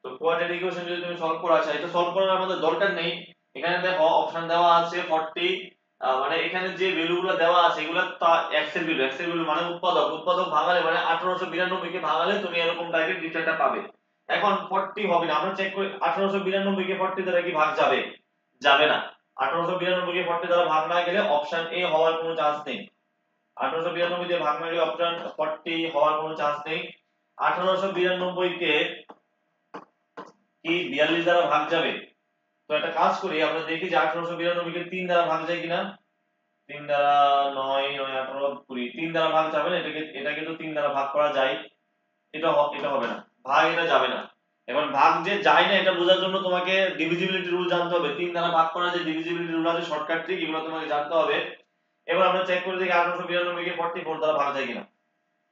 তো কোয়াড্রেটিক ইকুয়েশন যদি তুমি সলভ করো, আচ্ছা এটা সলভ করার আমাদের দরকার নেই। এখানে দেখো অপশন দেওয়া আছে 40, মানে এখানে যে ভ্যালুগুলো দেওয়া আছে এগুলো x এর ভ্যালু মানে উৎপাদক ভাঙালে মানে 1892 কে ভাঙালে তুমি এরকম টাইপের কিছু একটা পাবে। এখন 40 হবে না, আমরা চেক করি 1892 কে 40 দ্বারা কি ভাগ যাবে, যাবে না। 1892 কে 40 দ্বারা ভাগ না গেলে অপশন এ হওয়ার কোনো চান্স নেই। 1892 দিয়ে ভাগ না গেলে অপশন 40 হওয়ার কোনো চান্স নেই। 1892 কে কি 42 দ্বারা ভাগ যাবে? তো একটা কাজ করি, আমরা দেখি যে 1892 কে 3 দ্বারা ভাগ যায় কিনা। 3 দ্বারা 9 9 18 20, 3 দ্বারা ভাগ যাবে না, এটাকে তো 3 দ্বারা ভাগ করা যায়, এটা হবে না, ভাগ এটা যাবে না। এখন ভাগ যে যায় না এটা বোঝার জন্য তোমাকে ডিভিজিবিলিটি রুল জানতে হবে, 3 দ্বারা ভাগ করার যে ডিভিজিবিলিটি রুল আছে শর্টকাট ট্রিক, এগুলো তোমাকে জানতে হবে। এবার আমরা চেক করে দেখি 1892 কে 44 দ্বারা ভাগ যায় কিনা,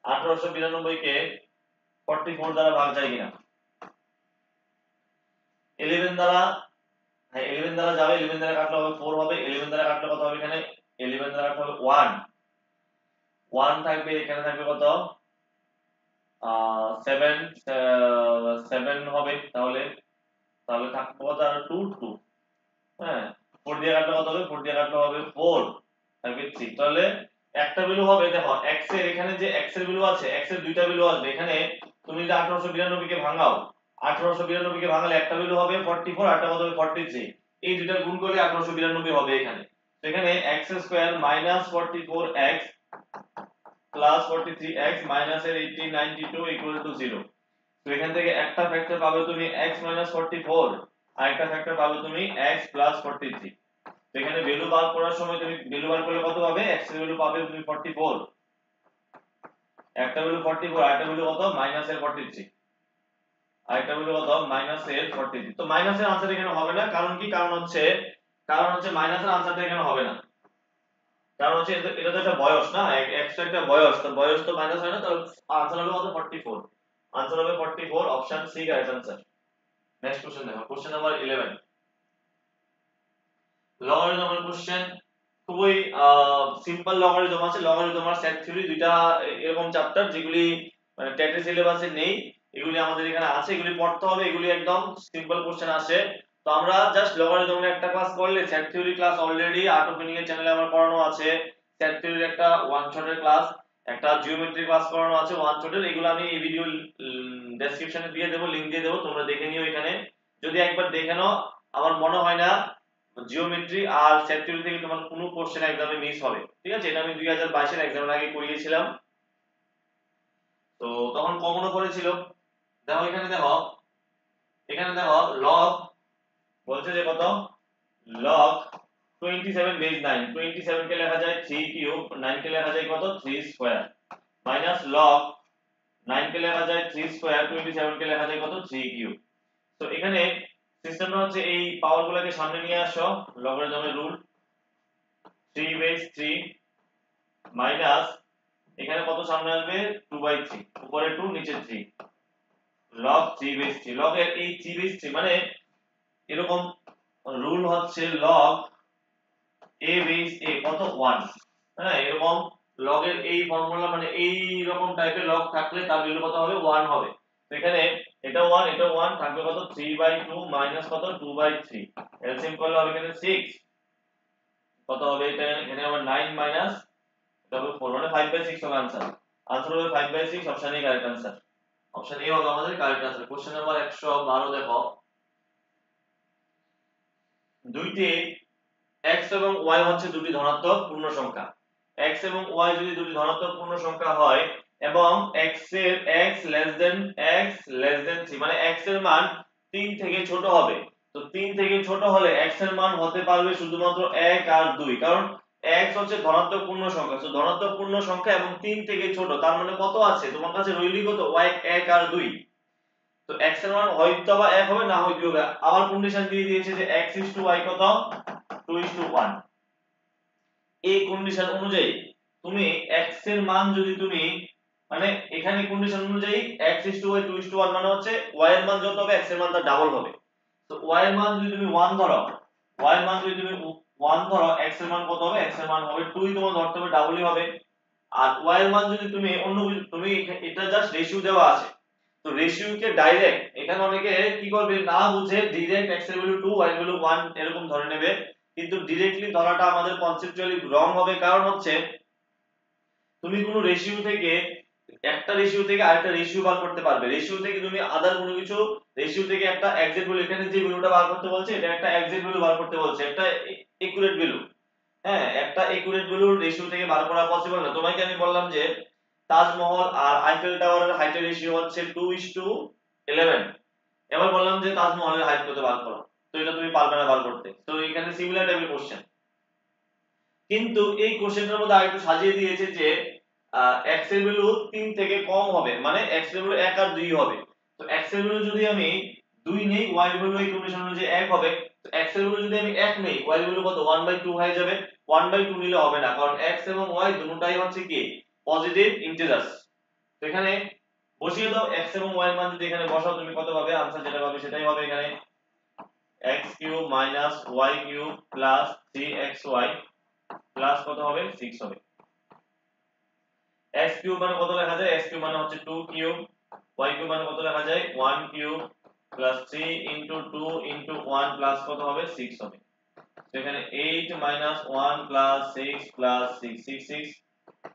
1892 কে 44 দ্বারা ভাগ যায় কিনা। 11 দ্বারা, হ্যাঁ 11 দ্বারা যাবে, 11 দ্বারা কাটলে হবে 4 হবে, 11 দ্বারা কাটলে কত হবে এখানে, 11 দ্বারা কাটলে হবে 1 1 থাকবে, এখানে থাকবে কত 7 7 হবে, তাহলে থাকবে কত আর 2 2, হ্যাঁ 4 দিয়ে কাটলে কত হবে, 4 দিয়ে কাটলে হবে 4 থাকবে 3। তাহলে একটা ভ্যালু হবে, দেখো x এর এখানে যে x এর ভ্যালু আছে, x এর দুইটা ভ্যালু আসবে এখানে। তুমি যদি 1892 কে ভাঙাও, 1892 কে ভাঙালে একটা ভ্যালু হবে 44 আর একটা কত হবে 43, এই দুইটা গুণ করলে 1892 হবে এখানে। তো এখানে x square minus 44x plus 43x minus এর 1892 ইকুয়াল টু 0। তো এখান থেকে একটা ফ্যাক্টর পাবে তুমি x 44 আর একটা ফ্যাক্টর পাবে তুমি x 43। তো এখানে ভ্যালু বার করার সময় তুমি ভ্যালু বার করলে কত পাবে, x এর ভ্যালু পাবে তুমি 44, একটা ভ্যালু 44 আর একটা ভ্যালু কত মাইনাস এর 43, আর একটা ভ্যালু কত মাইনাস এর 43। তো মাইনাসের আনসার এখানে হবে না, কারণ কি, কারণ হচ্ছে মাইনাসের আনসারটা এখানে হবে না, কারণ হচ্ছে এটা তো একটা বয়স না, x তো একটা বয়স, তো বয়স তো মাইনাস হয় না, তো আনসার হবে কত 44, আনসার হবে 44, option C correct answer. Next question দেখো, কোশ্চেন নাম্বার 11, লগারিদমের কোশ্চেন। খুবই সিম্পল লগারিদম আছে, লগারিদম আর সেট থিওরি দুইটা এরকম চ্যাপ্টার যেগুলি মানে টেটের সিলেবাসে নেই, এগুলি আমাদের এখানে আছে, এগুলি পড়তে হবে, এগুলি একদম সিম্পল কোশ্চেন আসে। তো আমরা জাস্ট লগারিদমের একটা ক্লাস করলে, set theory class already art of meaning এর চ্যানেলে আমার করানো আছে, সেট থিওরির একটা ওয়ান শটের ক্লাস, একটা জিওমেট্রি ক্লাস করানো আছে ওয়ান শটের, এগুলো আমি এই ভিডিও ডেসক্রিপশনে দিয়ে দেবো, লিংক দিয়ে দেবো, তোমরা দেখে নিও এখানে। যদি একবার দেখে নাও, আমার মনে হয় না জিওমেট্রি আর সেট থিওরি থেকে তোমার কোনো কোশ্চেন এক্সামে মিস হবে, ঠিক আছে? এটা আমি 2022 এর এক্সামের আগে করিয়েছিলাম, তো তখন কমনও করেছিল। দেখো এখানে দেখো, এখানে দেখো লগ বলছে যে কত, লগ 27 বেস 9, 27 কে লেখা যায় 3 কিউব, 9 কে লেখা যায় কত 3 স্কয়ার, মাইনাস লগ 9 কে লেখা যায় 3 স্কয়ার, 27 কে লেখা যায় কত 3 কিউব। তো এখানে সিস্টেমটা হচ্ছে এই পাওয়ারগুলোকে সামনে নিয়ে আসো, লগারিদমের রুল, 3 বেস 3 মাইনাস এখানে কত সামনে আসবে 2/3, উপরে 2 নিচে 3, log 3 বেস 3, log এর এই 3 বেস 3 মানে এরকম রুল হচ্ছে log a বেস a কত 1, হ্যাঁ এরকম log এর এই ফর্মুলা মানে এই রকম টাইপের log থাকলে তার ভ্যালু কত হবে 1 হবে। তো এখানে এটা 1 এটা 1 থাকবে কত 3/2 মাইনাস কত 2/3, এলসিএম করলে হবে এখানে 6, কত হবে এটা এখানে আবার 9 মাইনাস এটা হবে 4 মানে 5/6 হবে आंसर, आंसर হবে 5/6, option A correct answer, option A হবে আমাদের কারেক্ট आंसर। কোশ্চেন নাম্বার 112 দেখো, দুইটি x এবং y হচ্ছে দুটি ধনাত্মক পূর্ণ সংখ্যা, x এবং y যদি দুটি ধনাত্মক পূর্ণ সংখ্যা হয় এবং x এর x less than 3 মানে x এর মান 3 থেকে ছোট হবে, তো 3 থেকে ছোট হলে x এর মান হতে পারবে শুধুমাত্র 1 আর 2, কারণ x হচ্ছে ধনাত্মক পূর্ণ সংখ্যা, তো ধনাত্মক পূর্ণ সংখ্যা এবং 3 থেকে ছোট, তার মানে কত আছে তোমার কাছে রইলি কত y 1 আর 2, তো x এর মান হয়তো বা 1 হবে না হয়তো হবে, আবার কন্ডিশন দিয়ে দিয়েছে যে x y কত 2:1, এই কন্ডিশন অনুযায়ী তুমি x এর মান যদি তুমি মানে এখানে কন্ডিশন অনুযায়ী x y 2:1 মানে হচ্ছে y এর মান যত হবে x এর মান তার ডাবল হবে, তো y এর মান যদি তুমি 1 ধরো, y এর মান যদি তুমি 1 ধরো, x এর মান কত হবে x এর মান হবে 2, তোমার ধরতে হবে ডাবলই হবে। আর y এর মান যদি তুমি অন্য তুমি এটা জাস্ট রেশিও দেওয়া আছে, তো রেশিও কে ডাইরেক্ট এখানে অনেকে কি করবে না বুঝে ডাইরেক্ট x এর ভ্যালু 2 y এর ভ্যালু 1 এরকম ধরে নেবে, কিন্তু ডাইরেক্টলি ধরাটা আমাদের কনসেপচুয়ালি রং হবে, কারণ হচ্ছে তুমি কোনো রেশিও থেকে একটা রেশিও থেকে আরেকটা রেশিও বার করতে পারবে, রেশিও থেকে তুমি আদার কোনো কিছু রেশিও থেকে একটা এক্সাক্ট ভ্যালু, এখানে যে ভ্যালুটা বার করতে বলছে এটা একটা এক্সাক্ট ভ্যালু বার করতে বলছে, একটা একুরেট ভ্যালু, হ্যাঁ একটা একুরেট ভ্যালু রেশিও থেকে বার করা পসিবল না। তোমাকে আমি বললাম যে তাজমহল আর আইফেল টাওয়ারের হাইটের রেশিও হচ্ছে 2:11, এবার বললাম যে তাজমহলের হাইট কত বার করো, তো এটা তুমি পারবে না বার করতে, তো এখানে সিমিলার টাইপের কোশ্চেন, কিন্তু এই কোশ্চেনটার মধ্যে আরেকটু সাজিয়ে দিয়েছে যে x এর ভ্যালু 3 থেকে কম হবে, মানে x এর ভ্যালু 1 আর 2 হবে, তো x এর ভ্যালু যদি আমি 2 নেই y এর ভ্যালু এই কন্ডিশন অনুযায়ী 1 হবে, তো x এর ভ্যালু যদি আমি 1 নেই y এর ভ্যালু কত 1/2 হয়ে যাবে, 1/2 নিলে হবে না, কারণ x এবং y দুটোটাই হচ্ছে কি পজিটিভ ইন্টিজারস। তো এখানে বসিয়ে দাও x এবং y এর মান যদি এখানে বসাও তুমি কত পাবে, आंसर যেটা পাবে সেটাই হবে এখানে x³ y³ plus 3xy plus কত হবে 6 হবে। x কিউব মানে কত লেখা যায়, x কিউব মানে হচ্ছে 2 কিউব, y কিউব মানে কত লেখা যায় 1 cube plus 3 into 2 into 1 plus কত হবে 6 হবে। তো এখানে 8 মাইনাস 1 প্লাস 6 প্লাস 6 6 6,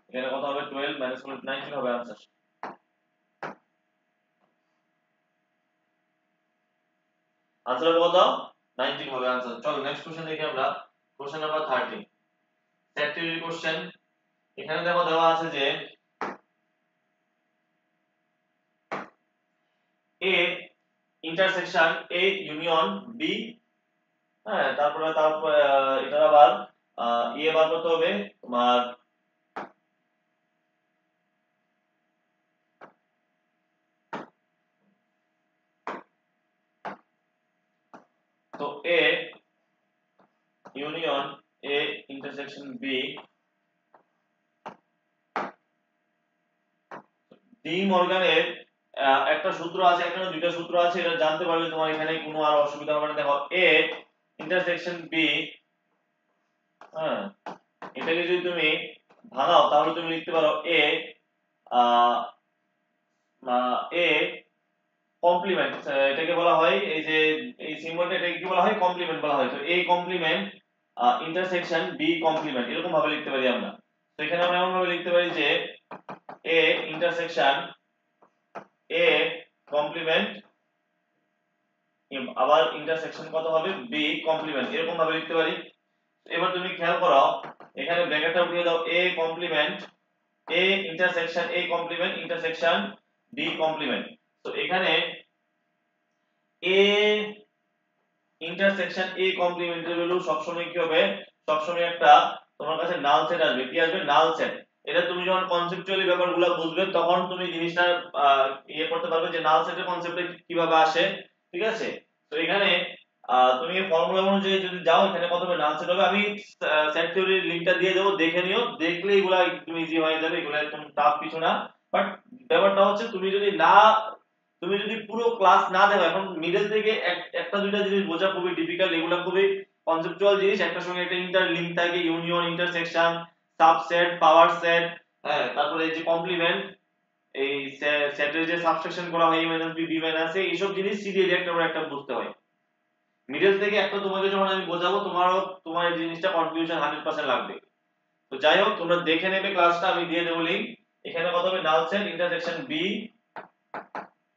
এখানে কত হবে 12 মাইনাস 19 হবে आंसर, आंसर হবে কত 19 হবে आंसर। চলো নেক্সট কোশ্চেন দেখি আমরা, question number 30 set theory question. এখানে দেখো দেওয়া আছে যে A intersection A union B, হ্যাঁ তারপর এটা আবার বার করতে হবে তোমার, তো A union A intersection B, ডি মর্গানের একটা সূত্র আছে, এখানে দুইটা সূত্র আছে, এটা জানতে পারলে তোমার এখানে কোনো আর অসুবিধা হবে না। দেখো A ইন্টারসেকশন B, হ্যাঁ এটাকে যদি তুমি ভাঙাও তাহলে তুমি লিখতে পারো এ এ কমপ্লিমেন্ট, এটাকে বলা হয় এই যে এই সিম্বলটা, এটাকে কি বলা হয়, কমপ্লিমেন্ট বলা হয়। তো A complement intersection B complement এরকম ভাবে লিখতে পারি আমরা। তো এখানে আমরা এমন ভাবে লিখতে পারি যে এ ইন্টারসেকশন এ কমপ্লিমেন্ট আবার ইন্টারসেকশন কত হবে বি কমপ্লিমেন্ট এরকম ভাবে লিখতে পারি। এবার তুমি খেয়াল করো এখানে ব্র্যাকেটটা উঠিয়ে দাও, A complement A intersection A complement intersection B complement. তো এখানে এ ইন্টারসেকশন এ কমপ্লিমেন্টের ভ্যালু সবসময় কি হবে, সবসময় একটা তোমার কাছে নাল সেট আসবে। কি আসবে, নাল সেট। এটা তুমি যখন কনসেপচুয়ালি ব্যাপারগুলো বুঝবে তখন তুমি জিনিসটা ইয়ে করতে পারবে যে নাল সেটের কনসেপ্টে কিভাবে আসে। ঠিক আছে, তো এখানে তুমি ফর্মুলা অনুযায়ী যদি যাও এখানে কত হবে, নাল সেট হবে। আমি সেট থিওরির লিংকটা দিয়ে দেবো, দেখে নিও, দেখলে এগুলা একদম ইজি হয়ে যাবে, এগুলা একদম টাফ কিছু না। বাট ব্যাপারটা হচ্ছে তুমি যদি পুরো ক্লাস না দেখো, এখন মিডল থেকে একটা দুইটা জিনিস বোঝা খুবই ডিফিকাল্ট, এগুলো খুবই কনসেপচুয়াল জিনিস, একটার সঙ্গে একটা ইন্টার লিংক থাকে, union, intersection, subset, power set, হ্যাঁ, তারপরে এই যে কমপ্লিমেন্ট, এই সেটের যে সাবসেকশন করা হয় বি বি এ, এইসব জিনিস সিরিয়ালি একটা পর একটা বুঝতে হয়। মিডল থেকে একটা তোমাকে যখন আমি বোঝাবো তোমার এই জিনিসটা কনফিউশন 100% লাগবে। তো যাই হোক, তোমরা দেখে নেবে ক্লাসটা, আমি দিয়ে দেবো লিংক। এখানে কত হবে, null set intersection B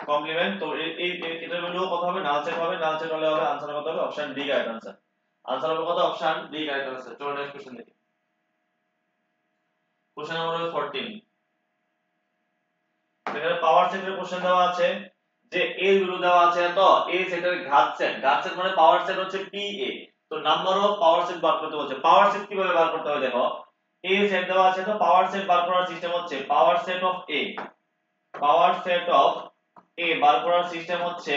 complement. তো এই এটার ভ্যালু কত হবে, নাল সেট হবে, নাল সেট হলে হবে आंसर কত হবে, option D correct answer. Answer হবে কত, অপশন ডি কারেক্ট आंसर। চলো নেক্সট কোশ্চেন দেখি। কোশ্চেন নাম্বার 14, এখানে পাওয়ার সেটের কোশ্চেন দেওয়া আছে যে এ এর ভ্যালু দেওয়া আছে, এত এ সেটের ঘাত সেট মানে পাওয়ার সেট হচ্ছে পি এ। তো নাম্বার অফ পাওয়ার সেট বার করতে বলছে। পাওয়ার সেট কিভাবে বার করতে হয় দেখো, এ সেট দেওয়া আছে, তো পাওয়ার সেট বার করার সিস্টেম হচ্ছে power set of A. Power set of A বার করার সিস্টেম হচ্ছে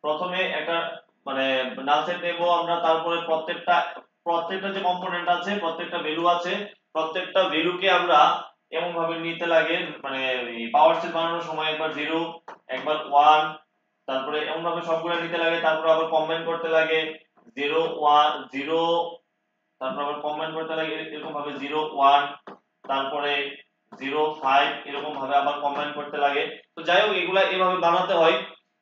প্রথমে একটা মানে নাল সেট নেব আমরা, তারপরে প্রত্যেকটা যে কম্পোনেন্ট আছে, প্রত্যেকটা ভ্যালু আছে, প্রত্যেকটা ভ্যালুকে আমরা এমন ভাবে নিতে লাগে, মানে পাওয়ার সেট বানানোর সময় একবার 0 একবার 1, তারপরে এমন ভাবে সবগুলো নিতে লাগে, তারপর আবার কম্বাইন করতে লাগে 0 1 0, তারপর আবার কম্বাইন করতে লাগে এরকম ভাবে 0 1, তারপরে 0 5 এরকম ভাবে আবার কম্বাইন করতে লাগে। তো যাই হোক, এগুলা এভাবে বানাতে হয়।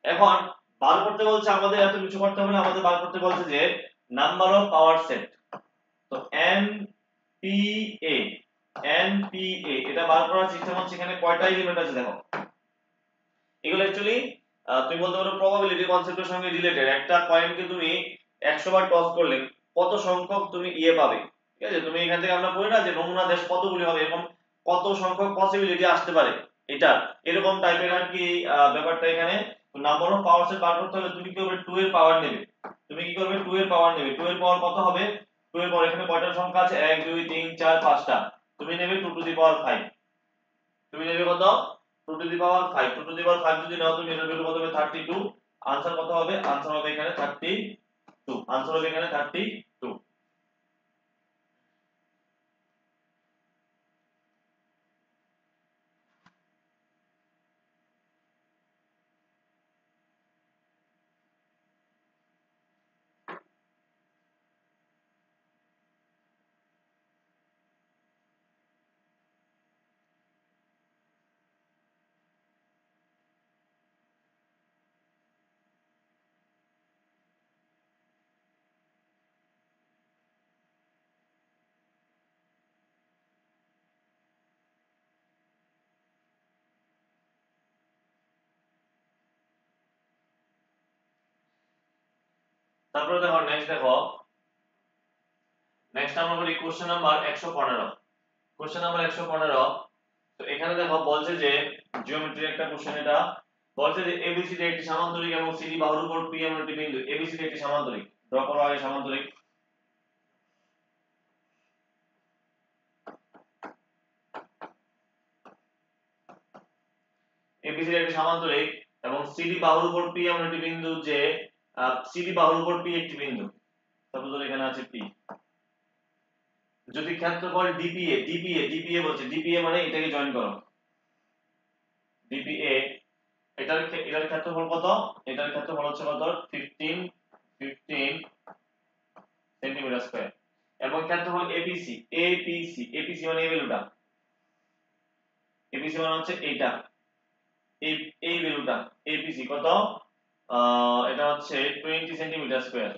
এখন বার করতে বলছে, আমাদের এত কিছু করতে হবে না, আমাদের বার করতে বলছে যে নাম্বার অফ পাওয়ার সেট। তো N P A, N P A এটা বার করার সিস্টেম হচ্ছে, এখানে কয়টা এলিমেন্ট আছে দেখো। এগুলো অ্যাকচুয়ালি তুমি বলতে পারো প্রবাবিলিটি কনসেপ্টের সঙ্গে রিলেটেড। একটা কয়েনকে তুমি 100 বার টস করলে কত সংখ্যক তুমি ইয়ে পাবে। ঠিক আছে, তুমি এখান থেকে আমরা পড়ি না যে নমুনা দেশ কতগুলি হবে, এরকম কত সংখ্যক পসিবিলিটি আসতে পারে, এটা এরকম টাইপের আর কি ব্যাপারটা এখানে। নাম্বার অফ পাওয়ার সেট বার করতে হলে তুমি কি করবে, 2 এর পাওয়ার নেবে। তুমি কি করবে, 2 এর পাওয়ার নেবে। 2 এর পাওয়ার কত হবে, 2 এর পাওয়ার এখানে কয়টা সংখ্যা আছে, 1 2 3 4 5টা, তুমি নেবে 2 টু দি পাওয়ার 5। তুমি নেবে কত, 2 two the power 5। 2 two the পাওয়ার 5 যদি নাও তুমি, এর ভ্যালু কত হবে, 32। आंसर কত হবে, आंसर হবে এখানে 32। आंसर হবে এখানে 32। তারপরে দেখো নেক্সট আমরা বলি কোশ্চেন নাম্বার 115। কোশ্চেন নাম্বার 115, তো এখানে দেখো বলছে যে জিওমেট্রি একটা কোশ্চেন, এটা বলছে যে এবিসিডি একটি সামান্তরিক এবং সিডি বাহুর উপর পি এমন একটি বিন্দু। এবিসিডি একটি সামান্তরিক, ড্র করো আগে সামান্তরিক। এবিসিডি একটি সামান্তরিক এবং সিডি বাহুর উপর পি এমন একটি বিন্দু, যে সিডি বাহুর উপর পি একটি বিন্দু, তারপর এখানে আছে পি। যদি ক্ষেত্রফল ডিপিএ, ডিপিএ বলছে, ডিপিএ মানে এটাকে জয়েন করো, ডিপিএ এটার ক্ষেত্রফল কত, এটার ক্ষেত্রফল হচ্ছে কত, 15 সেন্টিমিটার স্কয়ার। এবং এবং ক্ষেত্রফল এপিসি এপিসি এপিসি মানে এই ভ্যালুটা, এপিসি মানে হচ্ছে এইটা, এই ভ্যালুটা এপিসি কত, এটা হচ্ছে 20 সেন্টিমিটার স্কয়ার,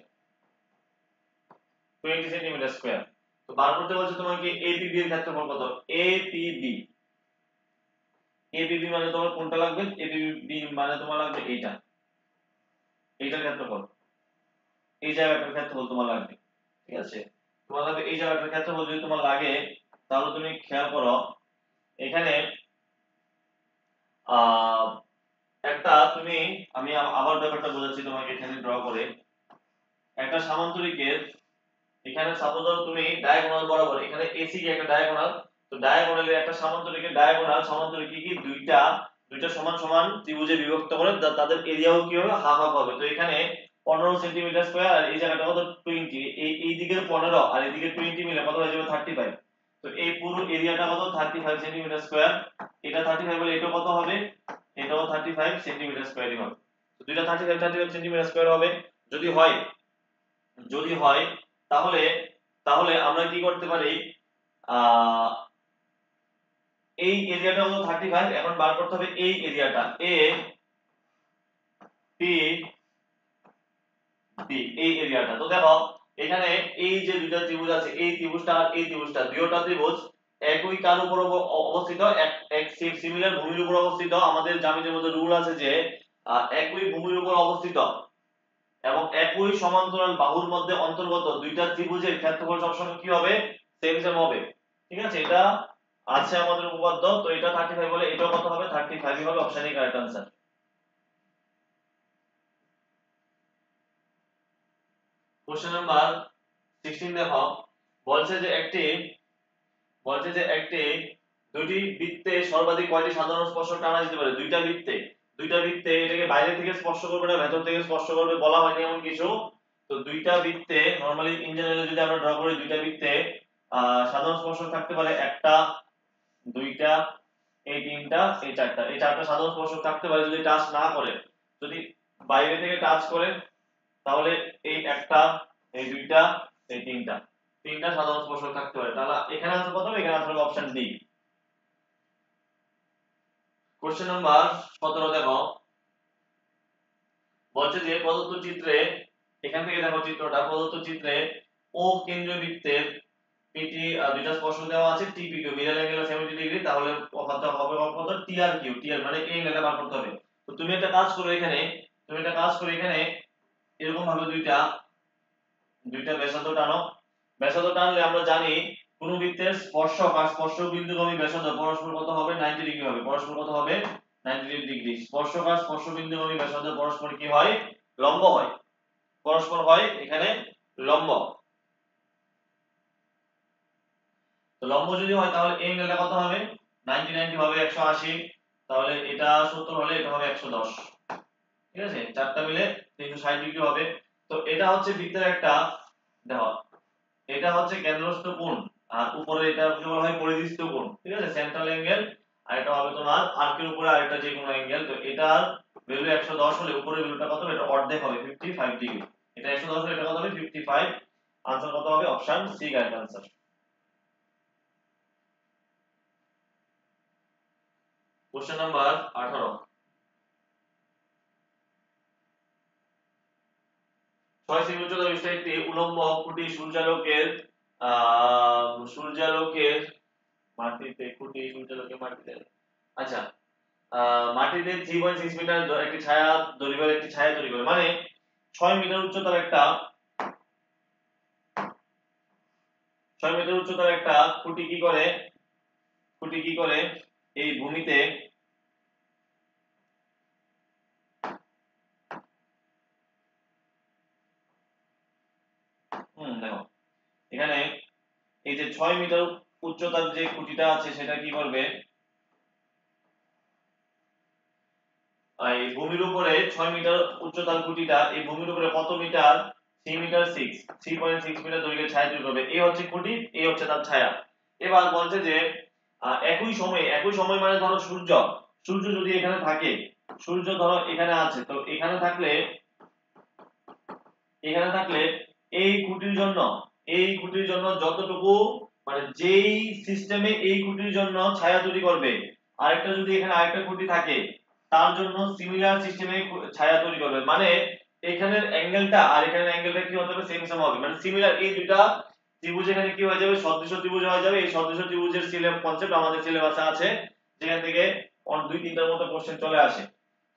20 সেন্টিমিটার স্কয়ার। তো বার করতে বলছে তোমাকে এপিবি এর ক্ষেত্রফল কত, এপিবি, এপিবি মানে তোমার কোনটা লাগবে, এপিবি মানে তোমার লাগবে এইটা, এইটার ক্ষেত্রফল, এই জায়গাটার ক্ষেত্রফল তোমার লাগবে, ঠিক আছে। তোমার লাগবে এই জায়গাটার ক্ষেত্রফল, যদি তোমার লাগে তাহলে তুমি খেয়াল করো এখানে একটা তুমি, আমি আবার ব্যাপারটা বোঝাচ্ছি তোমাকে এখানে ড্র করে। একটা সামান্তরিকের এখানে সাপোজ ধরো তুমি ডায়াগোনাল বরাবর, এখানে এসি কি একটা ডায়াগোনাল, তো ডায়াগোনালের একটা সামান্তরিকের ডায়াগোনাল সামান্তরিক কি দুইটা দুইটা সমান সমান ত্রিভুজে বিভক্ত করে তাদের এরিয়াও কি হবে, হাফ হাফ হবে। তো এখানে 15 সেন্টিমিটার স্কয়ার আর এই জায়গাটা কত 20, এই দিকের 15 আর এই দিকের 20 মিলে কত হয়ে যাবে 35। তো এই পুরো এরিয়াটা কত 35 সেন্টিমিটার স্কয়ার, এটা 35 বলে এটা কত হবে, এটাও 35 সেন্টিমিটার স্কয়ারই হবে। তো দুইটা 35 সেন্টিমিটার স্কয়ার হবে। যদি হয়, যদি হয় তাহলে তাহলে আমরা কি করতে পারি, আহ এই এরিয়াটা হলো 35, এখন বার করতে হবে এই এরিয়াটা এ পি বি, এই এরিয়াটা। তো দেখো এখানে এই যে দুইটা ত্রিভুজ আছে, এই ত্রিভুজটা আর এই ত্রিভুজটা, দুইটা ত্রিভুজ একই কার উপর অবস্থিত, এক সিমিলার ভূমির উপর অবস্থিত। আমাদের জ্যামিতির মধ্যে রুল আছে যে একই ভূমির উপর অবস্থিত এবং একই সমান্তরাল বাহুর মধ্যে অন্তর্গত দুইটা ত্রিভুজের ক্ষেত্রফল সবসময় কি হবে, সেম সেম হবে, ঠিক আছে। এটা আছে আমাদের উপপাদ্য। তো এটা 35 বলে এটাও কত হবে, 35 হবে, option A correct answer. Question number 16 দেখো, বলছে যে একটি দুটি বৃত্তে সর্বাধিক কয়টি সাধারণ স্পর্শ টানা যেতে পারে। দুইটা বৃত্তে এটাকে বাইরে থেকে স্পর্শ করবে না ভেতর থেকে স্পর্শ করবে বলা হয়নি এমন কিছু। তো দুইটা বৃত্তে নরমালি ইন জেনারেল যদি আমরা ড্র করি, দুইটা বৃত্তে সাধারণ স্পর্শ থাকতে পারে একটা, দুইটা, এই তিনটা, এই চারটা, এই চারটা সাধারণ স্পর্শ থাকতে পারে যদি টাচ না করে। যদি বাইরে থেকে টাচ করে তাহলে এই একটা, এই দুইটা, এই তিনটা, তিনটা সাধারণ স্পর্শক থাকতে পারে। তাহলে এখানে আনসার কত হবে, এখানে আনসার হবে অপশন ডি। কোশ্চেন নাম্বার 17 দেখো, বলছে যে প্রদত্ত চিত্রে, এখান থেকে দেখো চিত্রটা, প্রদত্ত চিত্রে ও কেন্দ্রীয় বৃত্তের পিটি দুইটা স্পর্শক দেওয়া আছে, T P Q middle angle 70 degree, তাহলে কত হবে, কত টি আর কিউ, টি আর মানে এই অ্যাঙ্গেলটা বার করতে হবে। তো তুমি একটা কাজ করো এখানে, এরকম ভাবে দুইটা দুইটা ব্যাসার্ধ টানো। ব্যাসার্ধ টানলে আমরা জানি কোন বৃত্তের স্পর্শক আর স্পর্শক বিন্দুগামী ব্যাসার্ধ পরস্পর কত হবে, 90 ডিগ্রি হবে, পরস্পর কত হবে 90 ডিগ্রি। স্পর্শক আর স্পর্শ বিন্দুগামী ব্যাসার্ধ পরস্পর কি হয়, লম্ব হয়, পরস্পর হয় এখানে লম্ব। তো লম্ব যদি হয় তাহলে এই অ্যাঙ্গেলটা কত হবে, 90 90 হবে 180, তাহলে এটা 70 হলে এটা হবে 110, ঠিক আছে, চারটা মিলে 360 ডিগ্রি হবে। তো এটা হচ্ছে বৃত্তের একটা, দেখো এটা হচ্ছে কেন্দ্রস্থ কোণ আর উপরে এটা বলা হয় পরিধিস্থ কোণ, ঠিক আছে, সেন্ট্রাল অ্যাঙ্গেল। আর এটা হবে তোমার আর্কের উপরে আরেকটা যে কোনো অ্যাঙ্গেল। তো এটার ভ্যালু 110 হলে উপরের ভ্যালুটা কত হবে, এটা অর্ধেক হবে 55 ডিগ্রি। এটা 110 হলে এটা কত হবে 55, आंसर কত হবে, option C correct answer. Question number 18, 6 সেমি উচ্চতা বিশিষ্ট একটি উলম্ব খুঁটি সূর্যালোকের মাটিতে, খুঁটি সূর্যালোকের মাটিতে, আচ্ছা মাটিতে 3.6 মিটার একটি ছায়া দৈর্ঘ্যের একটি ছায়া তৈরি করে, মানে 6 মিটার উচ্চতার একটা 6 মিটার উচ্চতার একটা খুঁটি কি করে এই ভূমিতে দেখো এখানে এই যে 6 মিটার উচ্চতার যে খুঁটিটা আছে সেটা কি করবে, এই ভূমির উপরে 6 মিটার উচ্চতার খুঁটিটা এই ভূমির উপরে কত মিটার, 3 মিটার 6, 3.6 মিটার দৈর্ঘ্যের ছায়া তৈরি করবে। এই হচ্ছে খুঁটি, এই হচ্ছে তার ছায়া। এবার বলছে যে একই সময় মানে ধরো সূর্য যদি এখানে থাকে, সূর্য ধরো এখানে আছে, তো এখানে থাকলে এই খুঁটির জন্য এই খুঁটির জন্য যতটুকু মানে যেই সিস্টেমে এই খুঁটির জন্য ছায়া তৈরি করবে আরেকটা যদি এখানে আরেকটা খুঁটি থাকে তার জন্য সিমিলার সিস্টেমে ছায়া তৈরি করবে মানে এখানের অ্যাঙ্গেলটা আর এখানের অ্যাঙ্গেলটা কি হতে হবে সেম সেম হবে মানে সিমিলার এই দুটো ত্রিভুজ এখানে কি হয়ে যাবে সদৃশ ত্রিভুজ হয়ে যাবে এই সদৃশ ত্রিভুজের কনসেপ্ট আমাদের সিলেবাসে আছে যেখান থেকে দুই তিনটার মতো কোশ্চেন চলে আসে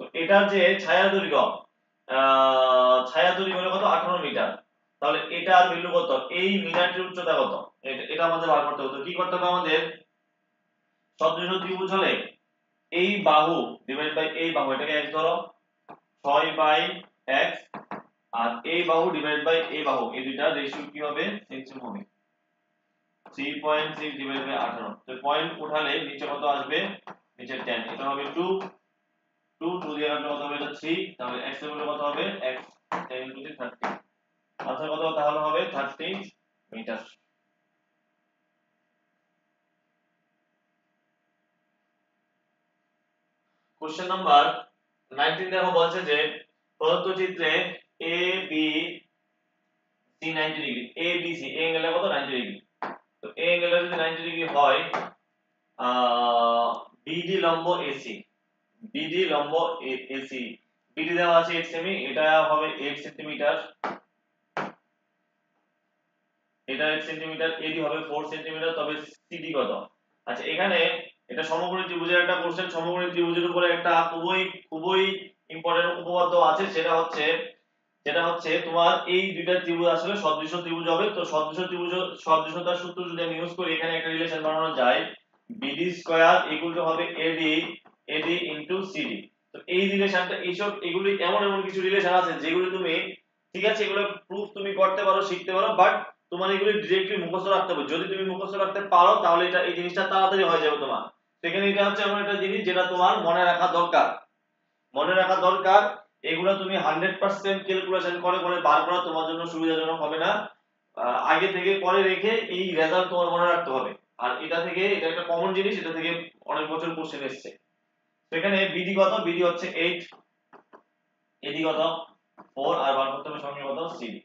তো এটার যে ছায়া দৈর্ঘ্য ছায়া দৈর্ঘ্য হলো কত 18 মিটার তাহলে এটার ভ্যালু কত এই মিনারটির উচ্চতা কত এটা আমাদের বার করতে হবে তো কি করতে হবে আমাদের সদৃশ ত্রিভুজ হলে এই বাহু ডিভাইড বাই এই বাহু এটাকে x ধরো 6 বাই x আর এই বাহু ডিভাইড বাই এই বাহু এই দুইটা রেশিও কি হবে সেম হবে 3.6 ডিভাইড বাই 18 তো পয়েন্ট উঠালে নিচে কত আসবে নিচে 10 এটা হবে 2 2 দিয়ে কাটলে কত হবে এটা 3 তাহলে x এর মূল্য কত হবে x 10 into 30 আনসার কত তাহলে হবে 30 মিটার কোশ্চেন নাম্বার 19 দেখো বলছে যে প্রদত্ত চিত্রে A B C 90 degree A B C A angle কত 90 ডিগ্রি তো এ অ্যাঙ্গেল যদি 90 ডিগ্রি হয় বিডি লম্ব এসি বিডি লম্ব এসি বিডি দেওয়া আছে 8 সেমি এটা হবে 8 সেন্টিমিটার এটা 8 সেন্টিমিটার এডি হবে 4 সেন্টিমিটার তবে সিডি কত আচ্ছা এখানে এটা সমকোণী ত্রিভুজের একটা কোশ্চেন সমকোণী ত্রিভুজের উপরে একটা খুবই ইম্পর্টেন্ট উপপাদ্য আছে যেটা হচ্ছে তোমার এই দুইটা ত্রিভুজ আসলে সদৃশ ত্রিভুজ হবে তো সদৃশ ত্রিভুজ সদৃশতার সূত্র যদি আমি ইউজ করি এখানে একটা রিলেশন বানানো যায় বিডি স্কয়ার ইকুয়াল টু হবে এডি ইনটু সিডি তো এই রিলেশনটা এগুলি এমন কিছু রিলেশন আছে যেগুলো তুমি ঠিক আছে এগুলো প্রুফ তুমি করতে পারো শিখতে পারো বাট তোমার এগুলো ডিরেক্টলি মুখস্থ রাখতে হবে যদি তুমি মুখস্থ রাখতে পারো তাহলে এটা এই জিনিসটা তাড়াতাড়ি হয়ে যাবে তোমার সেখানে এটা হচ্ছে এমন একটা জিনিস যেটা তোমার মনে রাখা দরকার এগুলো তুমি 100% ক্যালকুলেশন করে বার করা তোমার জন্য সুবিধাজনক হবে না আগে থেকে পরে রেখে এই রেজাল্ট তোমার মনে রাখতে হবে আর এটা একটা কমন জিনিস এটা থেকে অনেক বছর কোশ্চেন এসেছে সেখানে বিডি কত বিডি হচ্ছে 8 এডি কত 4 আর বার করতে হবে সঙ্গে কত সিডি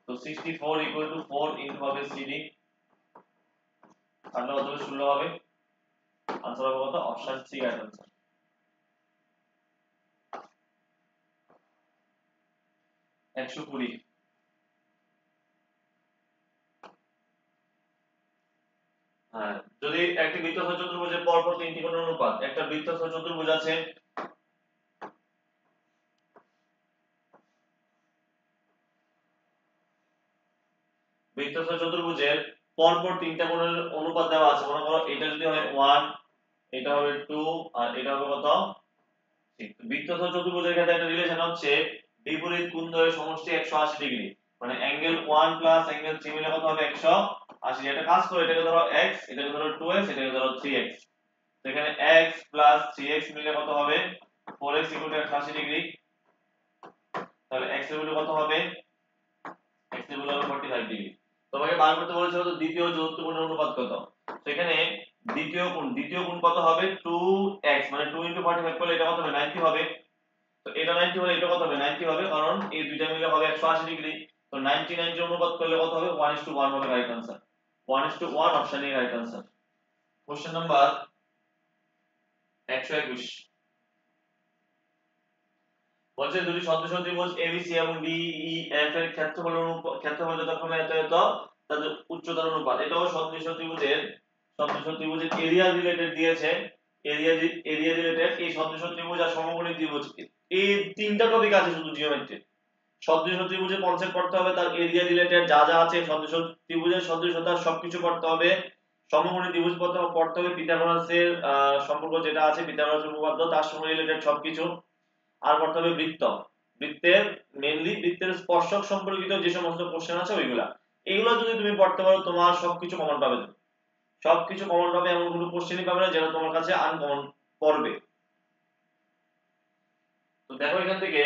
তো 64 ইকুয়াল টু 4 ইনটু হবে সিডি তাহলে কত হবে 16 হবে आंसर হবে কত অপশন সি রাইট आंसर 120 হ্যাঁ যদি একটি বৃত্তচাপ চতুর্ভুজের পরপর তিনটি কোণের অনুপাত একটা বৃত্তচাপ চতুর্ভুজ আছে বৃত্তচাপ চতুর্ভুজের পরপর তিনটা কোণের অনুপাত দেওয়া আছে মনে করো এটা যদি হয় 1 এটা হবে 2 আর এটা হবে কত 6 বৃত্তচাপ চতুর্ভুজের ক্ষেত্রে একটা রিলেশন হচ্ছে বিপরীত কোণ দ্বয়ের সমষ্টি 180 ডিগ্রি মানে অ্যাঙ্গেল 1 প্লাস অ্যাঙ্গেল 3 মিলে কত হবে 180 এটা কাজ করে এটাকে ধরো x এটাকে ধরো 2x এটাকে ধরো 3x তো এখানে x 3x মিলে কত হবে 4x 180 ডিগ্রি তাহলে x এর ভ্যালু কত হবে x এর ভ্যালু হবে 45 ডিগ্রি তোমাকে বার করতে বলেছে তো দ্বিতীয় চতুর্থ কোণের অনুপাত কত সেখানে দ্বিতীয় কোণ কত হবে 2x মানে 2 45 করলে এটা কত হবে 90 হবে তো এটা 90 হলে এটা কত হবে 90 হবে কারণ এই দুইটা মিলে হবে 180 ডিগ্রি তো 90 90 অনুপাত করলে কত হবে 1:1 হবে right answer 1:1 option A right answer question number 121 বলছে দুটি সদৃশ ত্রিভুজ ABC এবং DEF এর ক্ষেত্রফল যথাক্রমে এত তাদের উচ্চতার অনুপাত এটাও সদৃশ ত্রিভুজের এরিয়া রিলেটেড দিয়েছে এরিয়া রিলেটেড এই সদৃশ ত্রিভুজ আর সমকোণী ত্রিভুজ এই তিনটা টপিক আছে শুধু জিওমেট্রি সদৃশ ত্রিভুজের কনসেপ্ট পড়তে হবে তার এরিয়া রিলেটেড যা আছে সদৃশ ত্রিভুজের সদৃশতা সবকিছু পড়তে হবে সমকোণী ত্রিভুজ পড়তে হবে পিথাগোরাসের সম্পর্ক যেটা আছে পিথাগোরাসের উপপাদ্য তার সঙ্গে রিলেটেড সবকিছু আর পড়তে হবে বৃত্তের স্পর্শক সম্পর্কিত যে সমস্ত কোশ্চেন আছে ওইগুলা এগুলো যদি তুমি পড়তে পারো তোমার সবকিছু কমন পাবে সবকিছু কমন পাবে এমন কোনো কোশ্চেনই পাবে না যেটা তোমার কাছে আনকমন পড়বে তো দেখো এখান থেকে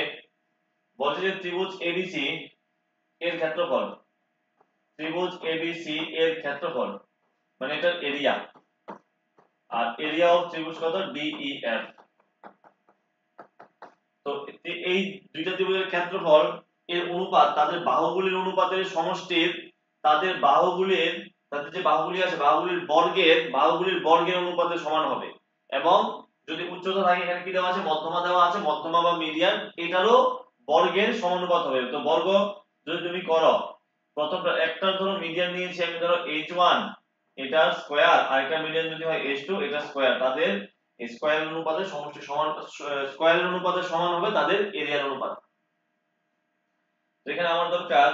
বলছে যে ত্রিভুজ ABC এর ক্ষেত্রফল মানে এটার এরিয়া আর এরিয়া অফ ত্রিভুজ কত DEF তো এই দুইটা ত্রিভুজের ক্ষেত্রফল এর অনুপাত তাদের বাহুগুলির অনুপাতের সমষ্টির তাদের যে বাহুগুলি আছে বাহুগুলির বর্গের অনুপাতে সমান হবে। এবং যদি উচ্চতা থাকে এখানে কি দেওয়া আছে, মধ্যমা দেওয়া আছে, মধ্যমা বা মিডিয়ান এটারও বর্গের সমানুপাত হবে। তো বর্গ যদি তুমি করো, প্রথমটা একটা ধরো মিডিয়ান নিয়েছি আমি, ধরো h1 এটার স্কয়ার, আর একটা মিডিয়ান যদি হয় h2 এটা স্কয়ার, তাদের স্কয়ার অনুপাতের সমষ্টি সমান, স্কয়ারের অনুপাতের সমান হবে তাদের এরিয়ার অনুপাত। তো এখানে আমার দরকার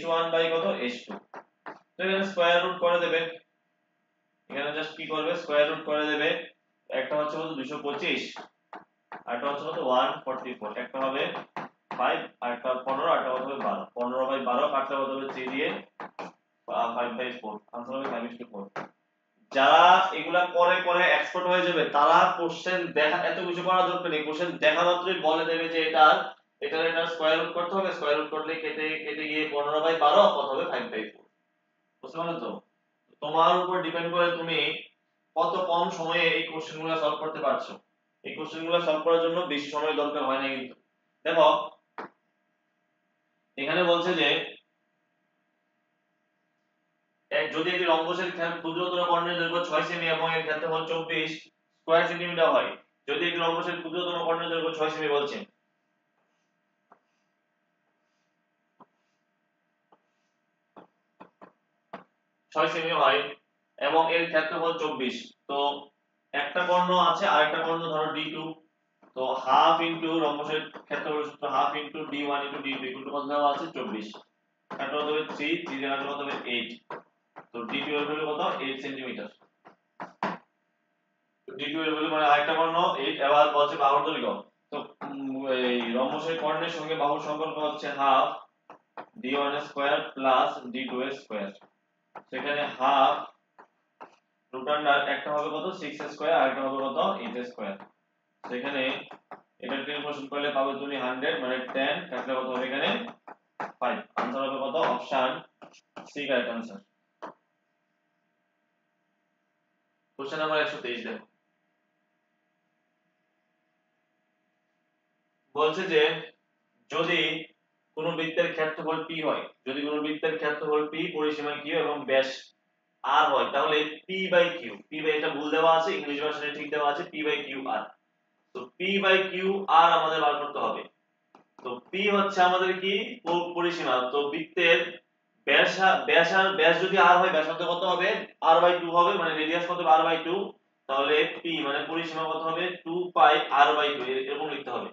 h1 বাই কত h2, তো এখানে স্কয়ার রুট করে দেবে, এখানে জাস্ট কি করবে স্কয়ার রুট করে দেবে। একটা হচ্ছে কত 225, আরেকটা হচ্ছে কত 144, একটা হবে 5 আরেকটা 15, আরেকটা হবে 12, 15 বাই 12 কাটলে কত হবে 3 দিয়ে 5 বাই 4, आंसर হবে 5:4। যারা এগুলা করে করে এক্সপার্ট হয়ে যাবে তারা কোশ্চেন দেখা এত কিছু করার দরকার নেই, কোশ্চেন দেখা মাত্রই বলে দেবে যে এটা স্কয়ার রুট করতে হবে, স্কয়ার রুট করলে কেটে কেটে গিয়ে 15 বাই 12 কত হবে 5/4। বুঝতে পারলে তো? তোমার উপর ডিপেন্ড করে তুমি কত কম সময়ে এই কোশ্চেনগুলো সলভ করতে পারছো। এই কোশ্চেনগুলো সলভ করার জন্য বেশি সময় দরকার হয় না কিন্তু। দেখো এখানে বলছে যে যদি একটি রম্বসের ক্ষুদ্রতর কর্ণের দৈর্ঘ্য 6 সেমি এবং এর ক্ষেত্রফল 24 স্কয়ার সেন্টিমিটার হয়, যদি একটি রম্বসের ক্ষুদ্রতর কর্ণের দৈর্ঘ্য 6 সেমি বলছে, 6 সেমি হয় এবং এর ক্ষেত্রফল 24, তো একটা কর্ণ আছে আর একটা কর্ণ ধরো d2, তো হাফ ইনটু রম্বসের ক্ষেত্রফল সূত্র half into d1 into d2 equal to কত দেওয়া আছে 24, কাটা কত হবে 3, 3 দিয়ে কাটলে কত হবে 8, তো d2 এর ভ্যালু কত 8 সেন্টিমিটার। d2 এর ভ্যালু মানে আরেকটা কর্ণ 8, এবার বলছে বাহুর দৈর্ঘ্য, তো এই রম্বসের কর্ণের সঙ্গে বাহুর সম্পর্ক হচ্ছে half d1 square plus d2 square, সেখানে হাফ রুট আন্ডার একটা হবে কত 6 স্কয়ার আর একটা হবে কত 8 স্কয়ার, সেখানে এটা ক্যালকুলেশন করলে পাবে তুমি 100 মানে 10 কাটলে কত হবে এখানে 5, आंसर হবে কত option C correct answer. Question number 123 দেখো, বলছে যে যদি কোন বৃত্তের ক্ষেত্রফল p হয়, যদি কোন বৃত্তের ক্ষেত্রফল p পরিসীমা q এবং ব্যাস r হয়, তাহলে p by q, p by এটা ভুল দেওয়া আছে, ইংলিশ ভার্সনে ঠিক দেওয়া আছে p বাই q r, তো p বাই q r আমাদের বার করতে হবে। তো p হচ্ছে আমাদের কি পরিসীমা, তো বৃত্তের ব্যাস যদি r হয়, ব্যাসার্ধ কত হবে r/2 হবে, মানে রেডিয়াস কত হবে r/2, তাহলে p মানে পরিসীমা কত হবে 2 পাই r/2 এরকম লিখতে হবে।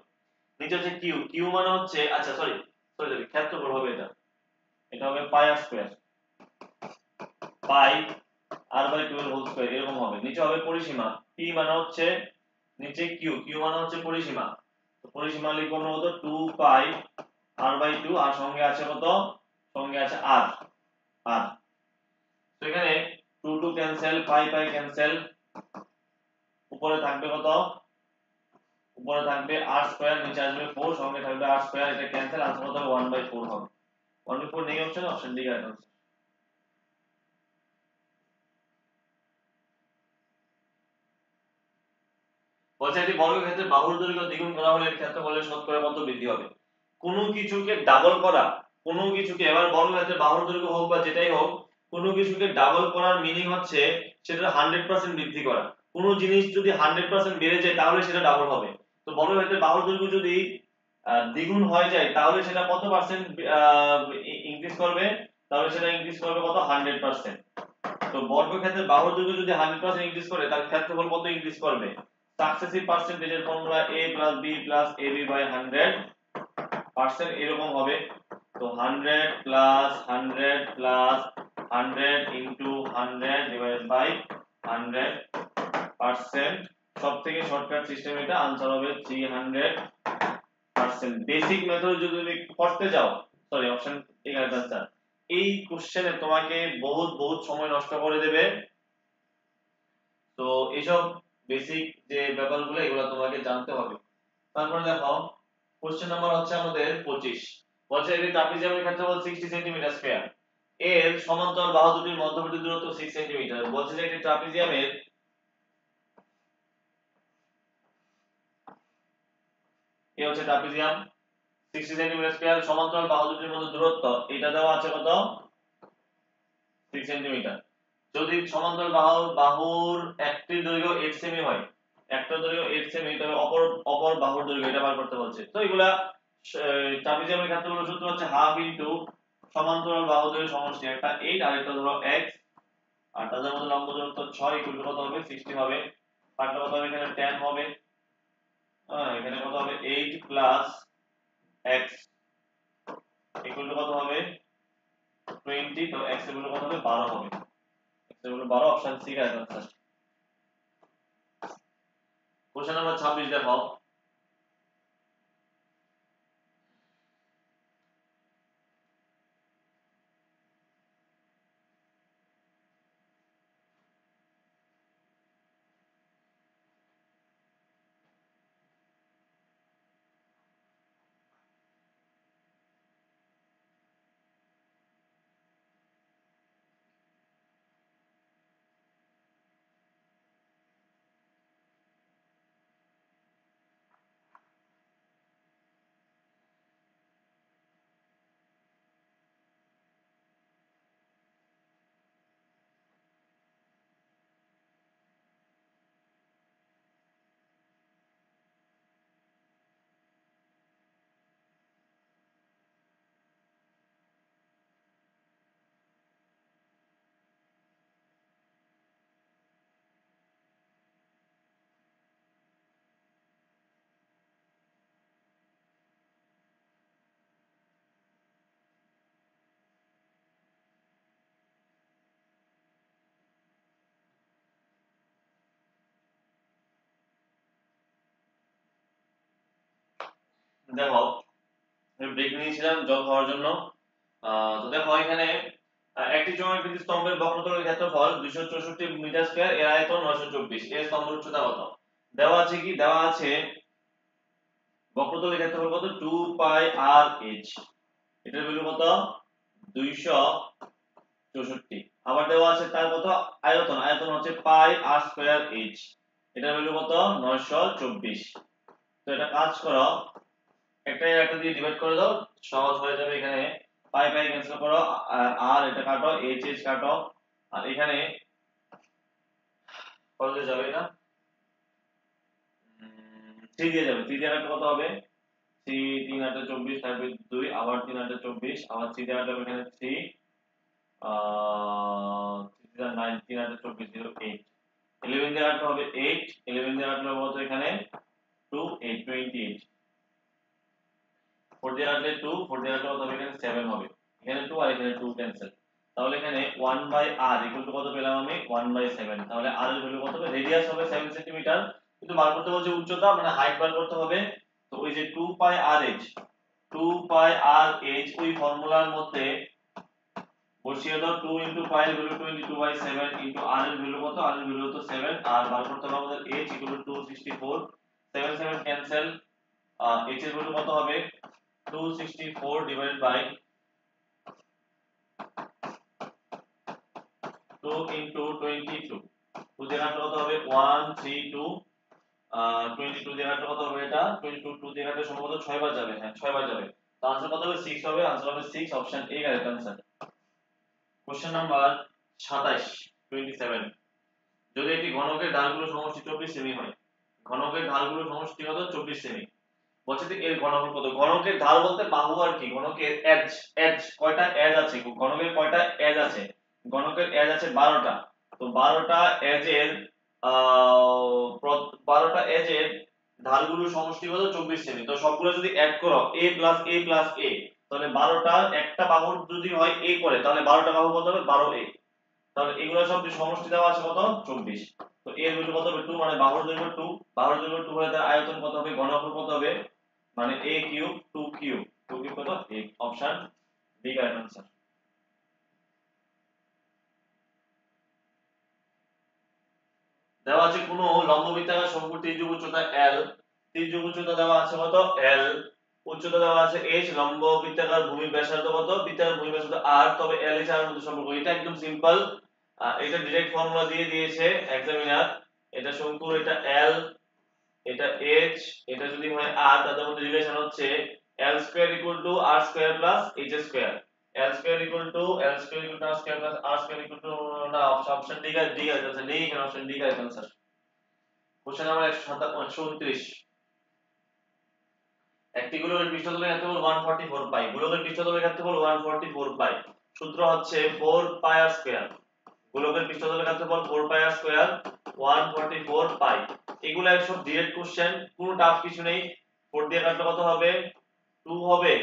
নিচে হচ্ছে q মানে হচ্ছে, আচ্ছা সরি সরি ক্ষেত্রফল হবে, এটা হবে পাই r স্কয়ার, পাই r/2 এর হোল স্কয়ার এরকম হবে। নিচে হবে পরিসীমা, p মানে হচ্ছে নিচে q মানে হচ্ছে পরিসীমা, তো পরিসীমা লিখব আমরা কত 2 পাই r/2, আর সঙ্গে আছে কত, সঙ্গে আছে r, তো এখানে 2 2 ক্যান্সেল, পাই পাই ক্যান্সেল, উপরে থাকবে কত, উপরে থাকবে r স্কয়ার, নিচে আসবে 4, সঙ্গে থাকবে r স্কয়ার, এটা ক্যান্সেল, আনসার কত হবে 1/4 হবে। 1/4 নেই option, option D correct answer. বলছে একটি বর্গক্ষেত্রের বাহুর দৈর্ঘ্য দ্বিগুণ করা হলে এর ক্ষেত্রফলের শতকরা কত বৃদ্ধি হবে। কোনো কিছুকে ডাবল করা, কোনো কিছুকে, এবার বর্গক্ষেত্রের বাহুর দৈর্ঘ্য হোক বা যেটাই হোক, কোনো কিছুকে ডাবল করার মিনিং হচ্ছে সেটা 100% বৃদ্ধি করা। কোনো জিনিস যদি 100% বেড়ে যায় তাহলে সেটা ডাবল হবে। তো বর্গক্ষেত্রের বাহুর দৈর্ঘ্য যদি দ্বিগুণ হয়ে যায় তাহলে সেটা কত পার্সেন্ট ইনক্রিজ করবে, তাহলে সেটা ইনক্রিজ করবে কত 100%। তো বর্গক্ষেত্রের বাহুর দৈর্ঘ্য যদি 100% ইনক্রিজ করে তাহলে ক্ষেত্রফল কত ইনক্রিজ করবে, successive পার্সেন্টেজের formula a + b + ab / 100% এরকম হবে। তো 100 + 100 + 100 * 100 / 100%, সবথেকে শর্টকাট সিস্টেম এটা, आंसर হবে 300%। বেসিক মেথড যদি তুমি করতে যাও, sorry option A correct answer, এই কোশ্চেনে তোমাকে বহুত বহুত সময় নষ্ট করে দেবে। তো এইসব বেসিক যে ব্যাপারগুলো এগুলো তোমাকে জানতে হবে। তারপরে দেখো কোশ্চেন নাম্বার হচ্ছে আমাদের 25, বলছে একটি ট্রাপিজিয়ামের ক্ষেত্রফল 60 সেন্টিমিটার স্কয়ার, এর সমান্তরাল বাহু দুটির মধ্যবর্তী দূরত্ব 6 সেন্টিমিটার। বলছে যে একটি ট্রাপিজিয়ামের, এই হচ্ছে ট্রাপিজিয়াম 60 সেন্টিমিটার স্কয়ার, সমান্তরাল বাহু দুটির মধ্যে দূরত্ব এটা দেওয়া আছে কত 6 সেন্টিমিটার। যদি সমান্তরাল বাহুর একটির দৈর্ঘ্য 8 সেমি হয়, একটার দৈর্ঘ্য 8 সেমি, তবে অপর বাহুর দৈর্ঘ্য এটা বার করতে বলছে। তো এগুলা ট্রাপিজিয়ামের ক্ষেত্রে সূত্র হচ্ছে হাফ ইনটু সমান্তরাল বাহু দৈর্ঘ্য সমষ্টি, একটা 8 আর একটা ধরো x, আর তাদের মধ্যে লম্ব দূরত্ব 6 ইকুয়াল টু কত হবে 60 হবে। পার্টটা কত হবে এখানে 10 হবে, এখানে কত হবে 8 প্লাস x ইকুয়াল টু কত হবে 20, তো x এর ভ্যালু কত হবে 12 হবে, x এর ভ্যালু 12, অপশন সি এর आंसर। কোশ্চেন নাম্বার 26 দেখো। দেখো আমি ব্রেক নিয়েছিলাম জল খাওয়ার জন্য। তো দেখো এখানে একটি চৌম্বকীয় স্তম্ভের বক্রতলের ক্ষেত্রফল 264 মিটার স্কয়ার, এর আয়তন 924, এর স্তম্ভের উচ্চতা কত? দেওয়া আছে কি, দেওয়া আছে বক্রতলের ক্ষেত্রফল কত 2 পাই আর এইচ, এটার ভ্যালু কত 264। আবার দেওয়া আছে তার কত আয়তন, আয়তন হচ্ছে পাই আর স্কয়ার এইচ, এটার ভ্যালু কত 924। তো এটা কাজ করো, একটা একটা দিয়ে ডিভাইড করে দাও, সহজ হয়ে যাবে। এখানে পাই পাই ক্যান্সেল করো, আর এটা কাটো, এইচ এইচ কাটো, আর এখানে কত দিয়ে যাবে, এটা 3 দিয়ে যাবে। 3 দিয়ে কাটলে কত হবে 3 3 8 24, তারপর 2, আবার 3 8 24, আবার 3 দিয়ে কাটলে এখানে 3 3 9 3 8 24 0 8, 11 দিয়ে কাটলে হবে 8, 11 দিয়ে কাটলে হবে কত এখানে 2 8 28, 4 দিয়ে কাটলে 2, 4 দিয়ে কাটলে কত হবে এখানে 7 হবে, এখানে 2 আর এখানে 2 ক্যান্সেল। তাহলে এখানে 1 বাই r ইকুয়াল টু কত পেলাম আমি 1 বাই 7। তাহলে r এর ভ্যালু কত হবে, রেডিয়াস হবে 7 সেন্টিমিটার, কিন্তু বার করতে বলছে উচ্চতা মানে হাইট বার করতে হবে। তো ওই যে 2 পাই r h, 2 পাই r h ওই ফর্মুলার মধ্যে বসিয়ে দাও, 2 ইনটু পাই এর ভ্যালু 22/7 ইনটু r এর ভ্যালু কত, r এর ভ্যালু তো 7, আর বার করতে হবে আমাদের h equal to 264, 7 7 cancel, h এর ভ্যালু কত হবে 264 ডিভাইডেড বাই 2 ইনটু 22, 2 দিয়ে কাটলে কত হবে 132, 22 দিয়ে কাটলে কত হবে, এটা 22 2 দিয়ে কাটলে সম্ভবত 6 বার যাবে, হ্যাঁ 6 বার যাবে। তো आंसर কত হবে 6 হবে, आंसर হবে 6, option A correct answer. Question number 27 27, যদি একটি ঘনকের ঢালগুলোর সমষ্টি 24 সেমি হয়, ঘনকের ঢালগুলোর সমষ্টি কত 24 সেমি, বলছে যে এর ঘনফল কত। ঘনকের ঢাল বলতে বাহু আর কি, ঘনকের এজ, এজ কয়টা এজ আছে, ঘনকের কয়টা এজ আছে, ঘনকের এজ আছে 12টা। তো 12টা এজের 12টা এজের ঢালগুলোর সমষ্টি কত 24 সেমি। তো সবগুলো যদি অ্যাড করো a plus a plus a, তাহলে 12টা একটা বাহুর যদি হয় a করে, তাহলে 12টা বাহু কত হবে 12a। তাহলে এগুলো সব সমষ্টি দেওয়া আছে কত 24। তো এর ভ্যালু কত হবে 2, মানে বাহুর দৈর্ঘ্য 2, বাহুর দৈর্ঘ্য 2 হলে তার আয়তন কত হবে, ঘনফল কত হবে, মানে a কিউব 2 কিউব, 2 কিউব কত 8, অপশন বি কারেক্ট आंसर। দেওয়া আছে কোন লম্ব বৃত্তাকার শঙ্কুর তির্যক উচ্চতা l, তির্যক উচ্চতা দেওয়া আছে কত l, উচ্চতা দেওয়া আছে h, লম্ব বৃত্তাকার ভূমির ব্যাসার্ধ কত, বৃত্তাকার ভূমির ব্যাসার্ধ r, তবে l h r এর মধ্যে সম্পর্ক, এটা একদম সিম্পল, এটা ডাইরেক্ট ফর্মুলা দিয়ে দিয়েছে এক্সামিনার। এটা শঙ্কুর, এটা l, এটা h, এটা যদি হয় r, তাদের মধ্যে রিলেশন হচ্ছে l square equal to r square plus h square. L square equal to r square plus r square equal to না অপশন ডি গাইস আছে নেই এখানে option D guys answer question number 129 একটি গোলকের পৃষ্ঠতলের ক্ষেত্রফল 144 পাই গোলকের পৃষ্ঠতলের ক্ষেত্রফল 144 পাই সূত্র হচ্ছে 4 পাই r স্কয়ার গোলকের পৃষ্ঠতলের ক্ষেত্রফল 4 পাই r স্কয়ার 144 পাই এগুলো একদম ডিরেক্ট কোশ্চেন কোনো টাফ কিছু নেই 4 দিয়ে কাটলে কত হবে 2 হবে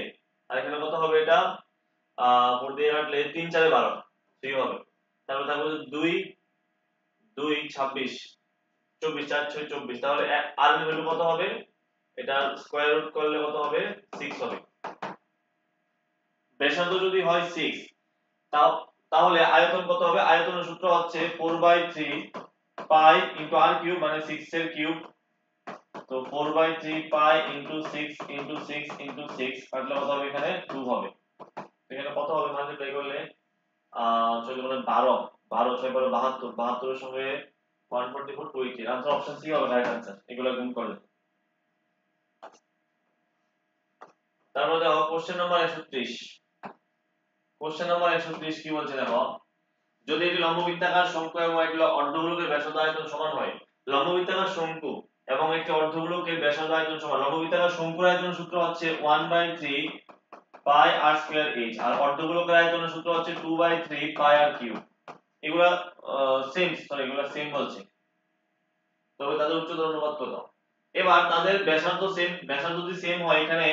আর এখানে কত হবে এটা 4 দিয়ে কাটলে 3 4 12 3 হবে তাহলে থাকবে 2 2 26 24 4 6 24 তাহলে r এর ভ্যালু কত হবে এটা স্কয়ার রুট করলে কত হবে 6 হবে ব্যাসার্ধ যদি হয় 6 তাহলে আয়তন কত হবে আয়তনের সূত্র হচ্ছে 4/3 পাই ইনটু r কিউব মানে 6 এর কিউব তো 4/3 পাই ইনটু 6 ইনটু 6 ইনটু 6 কাটলে কত হবে এখানে 2 হবে এখানে কত হবে মাল্টিপ্লাই করলে চলে মানে 12 12 6 12 72 72 এর সঙ্গে 144 280 आंसर অপশন সি হবে রাইট आंसर এগুলো গুণ করলে তারপরে দেখো কোশ্চেন নাম্বার 130 কোশ্চেন নাম্বার 130 কি বলছে দেখো যদি এটি লম্ববৃত্তাকার শঙ্কু এবং একটি অর্ধগোলকের ব্যাসার্ধ আয়তন সমান হয় লম্ববৃত্তাকার শঙ্কু এবং একটি অর্ধগোলকের ব্যাসার্ধ আয়তন সমান লম্ববৃত্তাকার শঙ্কুর আয়তনের সূত্র হচ্ছে 1/3 পাই r স্কয়ার h আর অর্ধগোলকের আয়তনের সূত্র হচ্ছে 2/3 পাই r কিউব এগুলা সেম বলছে তবে তাদের উচ্চতার অনুপাত কত এবার তাদের ব্যাসার্ধ যদি সেম হয় এখানে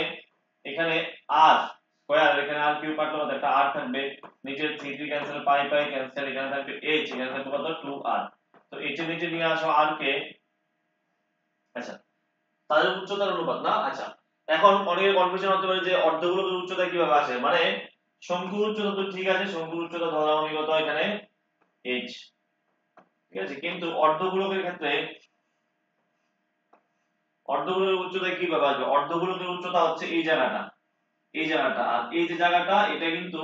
r স্কয়ার এখানে r কিউব কাটলে কত একটা r থাকবে নিচের 3 3 ক্যান্সেল পাই পাই ক্যান্সেল এখানে থাকবে h এখানে থাকবে কত 2r তো h এর নিচে নিয়ে আসো r কে আচ্ছা তাদের উচ্চতার অনুপাত না আচ্ছা এখন অনেকের কনফিউশন হতে পারে যে অর্ধগোলকের উচ্চতা কিভাবে আসে মানে শঙ্কুর উচ্চতা তো ঠিক আছে শঙ্কুর উচ্চতা ধরলাম আমি কত এখানে h ঠিক আছে কিন্তু অর্ধগোলকের উচ্চতা কিভাবে আসবে অর্ধগোলকের উচ্চতা হচ্ছে এই জায়গাটা আর এই যে জায়গাটা এটা কিন্তু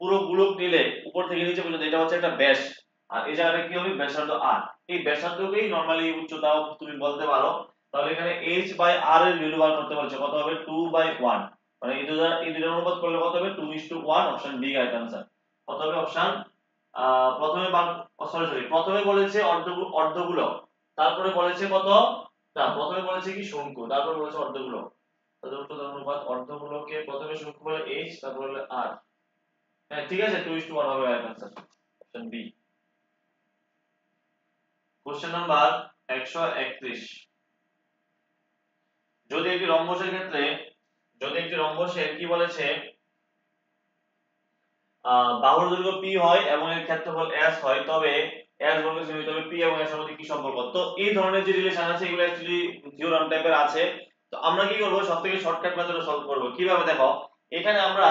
পুরো গোলক নিলে উপর থেকে নিচে পর্যন্ত এটা হচ্ছে একটা ব্যাস আর এই জায়গাটা কি হবে ব্যাসার্ধ r এই ব্যাসার্ধকেই নরমালি উচ্চতা তুমি বলতে পারো তাহলে এখানে h বাই r এর ভ্যালু বার করতে বলছে কত হবে 2/1 মানে এই দুটোর অনুপাত করলে কত হবে 2:1 অপশন বি রাইট आंसर কত হবে অপশন প্রথমে বলেছে অর্ধগোলক তারপরে বলেছে কত না প্রথমে বলেছে কি শঙ্কু তারপর বলেছে অর্ধগোলক তাদের উচ্চতার অনুপাত অর্ধগোলকে প্রথমে শঙ্কু বলে h তারপর হলো r হ্যাঁ ঠিক আছে 2:1 হবে right answer option B question number 131 যদি একটি রম্বসের কি বলেছে বাহুর দৈর্ঘ্য p হয় এবং এর ক্ষেত্রফল s হয় তবে s বর্গ সেমি তবে p এবং s এর মধ্যে কি সম্পর্ক তো এই ধরনের যে রিলেশন আছে এগুলো অ্যাকচুয়ালি থিওরাম টাইপের আছে তো আমরা কি করব সবথেকে শর্টকাট মেথডে সলভ করব কিভাবে দেখো এখানে আমরা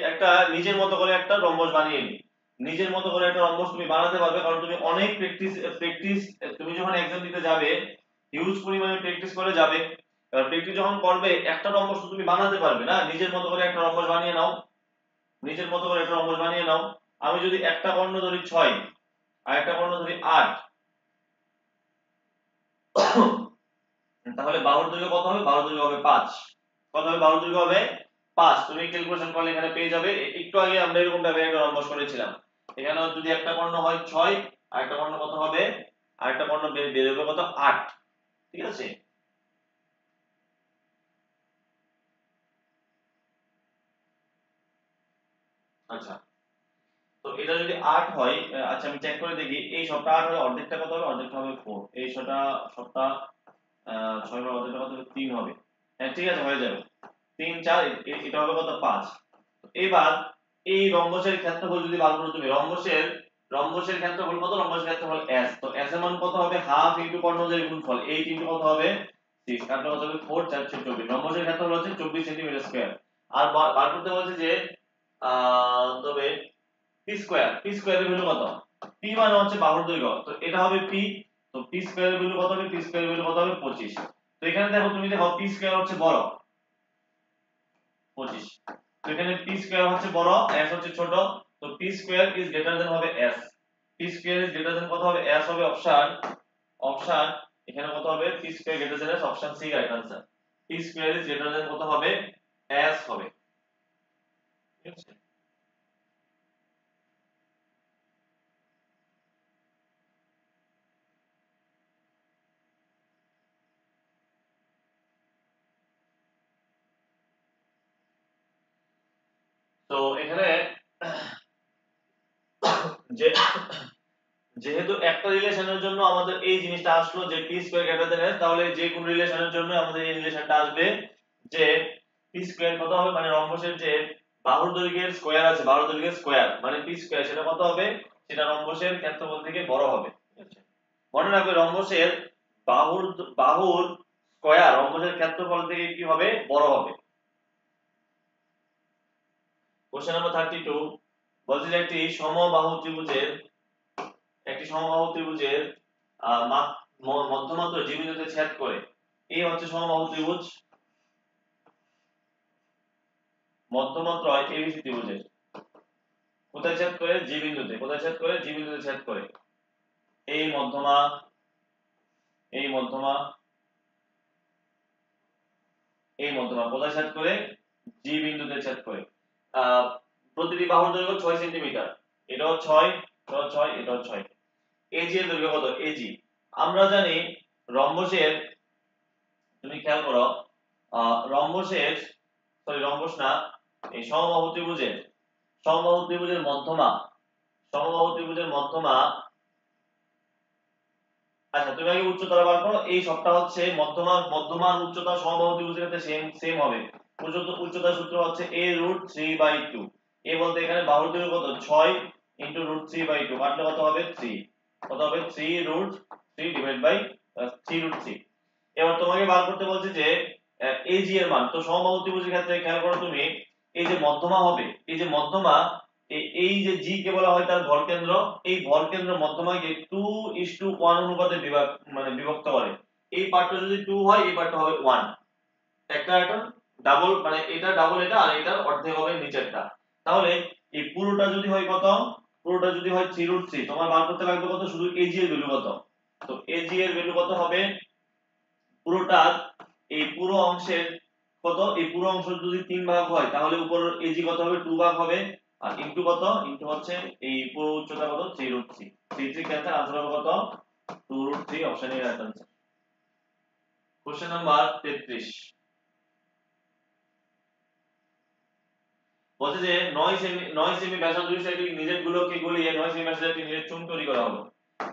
একটা নিজের মতো করে একটা রম্বস বানিয়ে নিই নিজের মতো করে একটা রম্বস তুমি বানাতে পারবে কারণ তুমি অনেক প্র্যাকটিস তুমি যখন এক্সাম দিতে যাবে হিউজ পরিমাণে প্র্যাকটিস করে যাবে এবার প্র্যাকটিস যখন করবে একটা রম্বস তুমি বানাতে পারবে না নিজের মতো করে একটা রম্বস বানিয়ে নাও নিজের মতো করে একটা রম্বস বানিয়ে নাও আমি যদি একটা কর্ণ ধরি 6 আর একটা কর্ণ ধরি 8 তাহলে বাহুর দৈর্ঘ্য কত হবে বাহুর দৈর্ঘ্য হবে 5 কত হবে বাহুর দৈর্ঘ্য হবে 5 তুমি ক্যালকুলেশন করলে এখানে পেয়ে যাবে একটু আগে আমরা এরকম ভাবে একটা রম্বস করেছিলাম এখানে যদি একটা কর্ণ হয় 6 আর একটা কর্ণ কত হবে আর একটা কর্ণ বের হবে কত 8 ঠিক আছে আচ্ছা তো এটা যদি 8 হয় আচ্ছা আমি চেক করে দেখি এই সবটা 8 হলে অর্ধেকটা কত হবে অর্ধেকটা হবে 4 এই সবটা 6 এর অর্ধেকটা কত হবে 3 হবে হ্যাঁ ঠিক আছে হয়ে যাবে 3 4 এটা হবে কত 5 এবার এই রম্বসের ক্ষেত্রফল যদি বার করো তুমি রম্বসের ক্ষেত্রফল কত রম্বসের ক্ষেত্রফল s তো s এর মান কত হবে হাফ ইনটু কর্ণদের গুণফল 8 ইনটু কত হবে 6 কাটলে কত হবে 4 4 24 রম্বসের ক্ষেত্রফল হচ্ছে 24 সেন্টিমিটার স্কয়ার আর বার করতে বলছে যে তবে p স্কয়ার এর ভ্যালু কত p মানে হচ্ছে বাহুর দৈর্ঘ্য তো এটা হবে p তো p স্কয়ার এর ভ্যালু কত হবে p স্কয়ার এর ভ্যালু কত হবে 25 তো এখানে দেখো তুমি দেখো p স্কয়ার হচ্ছে বড় 25 তো এখানে p স্কয়ার হচ্ছে বড় s হচ্ছে ছোট তো p square is greater than হবে s p square is greater than কত হবে s হবে অপশন এখানে কত হবে p square greater than s option C right answer p square is greater than কত হবে s হবে ঠিক আছে তো এখানে যে যেহেতু একটা রিলেশনের জন্য আমাদের এই জিনিসটা আসলো যে p square greater than s, তাহলে যে কোন রিলেশনের জন্য আমাদের এই রিলেশনটা আসবে যে p স্কয়ার কত হবে, মানে রম্বসের যে বাহুর দৈর্ঘ্যের স্কয়ার আছে, বাহুর দৈর্ঘ্যের স্কয়ার মানে p স্কয়ার, সেটা কত হবে, সেটা রম্বসের ক্ষেত্রফল থেকে বড় হবে। ঠিক আছে, মনে রাখবে রম্বসের বাহুর বাহুর স্কয়ার রম্বসের ক্ষেত্রফল থেকে কি হবে, বড় হবে। কোশ্চেন নাম্বার 32 বলছে যে একটি সমবাহু ত্রিভুজের মধ্যমাত্র যে বিন্দুতে ছেদ করে, এই হচ্ছে সমবাহু ত্রিভুজ, মধ্যমাত্র ABC ত্রিভুজের কোথায় ছেদ করে, জি বিন্দুতে, কোথায় ছেদ করে, জি বিন্দুতে ছেদ করে, এই মধ্যমা, এই মধ্যমা, এই মধ্যমা কোথায় ছেদ করে, জি বিন্দুতে ছেদ করে। প্রতিটি বাহুর দৈর্ঘ্য 6 সেন্টিমিটার, এটাও 6, এটাও 6, এটাও 6। এজি এর দৈর্ঘ্য কত, এজি আমরা জানি রম্বসের, তুমি খেয়াল করো রম্বসের, সরি রম্বস না, এই সমবাহু ত্রিভুজের মধ্যমা, সমবাহু ত্রিভুজের মধ্যমা, আচ্ছা তুমি আগে উচ্চতা বার করো, এই সবটা হচ্ছে মধ্যমার উচ্চতা সমবাহু ত্রিভুজের ক্ষেত্রে সেম সেম হবে। উচ্চতার সূত্র হচ্ছে a√3/2, এ বলতে এখানে বাহুর দৈর্ঘ্য কত, 6 * √3/2 কাটলে কত হবে, 3, কত হবে 3√3/3। এবার তোমাকে বার করতে বলছে যে এজি এর মান। তো সমবাহু ত্রিভুজের ক্ষেত্রে খেয়াল করো তুমি, এই যে মধ্যমা হবে, এই যে মধ্যমা, এই যে জি কে বলা হয় তার ভরকেন্দ্র, এই ভরকেন্দ্র মধ্যমাকে 2:1 অনুপাতে বিভক্ত করে। এই পার্টটা যদি 2 হয়, এই পার্টটা হবে 1, একটা একটা ডাবল, মানে এটা ডাবল এটা, আর এটা অর্ধেক হবে নিচেরটা। তাহলে এই পুরোটা যদি হয় কত, পুরোটা যদি হয় 3√3, তোমার বার করতে লাগবে কত, শুধু এজি এর ভ্যালু কত। তো এজি এর ভ্যালু কত হবে, পুরোটা, এই পুরো অংশের কত, এই পুরো অংশ যদি 3 ভাগ হয় তাহলে উপরের এজি কত হবে, 2 ভাগ হবে, আর ইনটু কত, ইনটু হচ্ছে এই পুরো উচ্চতা কত, 3√3, 3 ক্যান্সেল, আনসার হবে কত, 2√3, option A right answer. Question number 33 বলছে যে 9 সেমি ব্যাসার্ধ বিশিষ্ট একটি নিরেট গোলককে গলিয়ে 9 সেমি ব্যাসার্ধের একটি নিরেট চুম্বক তৈরি করা হলো।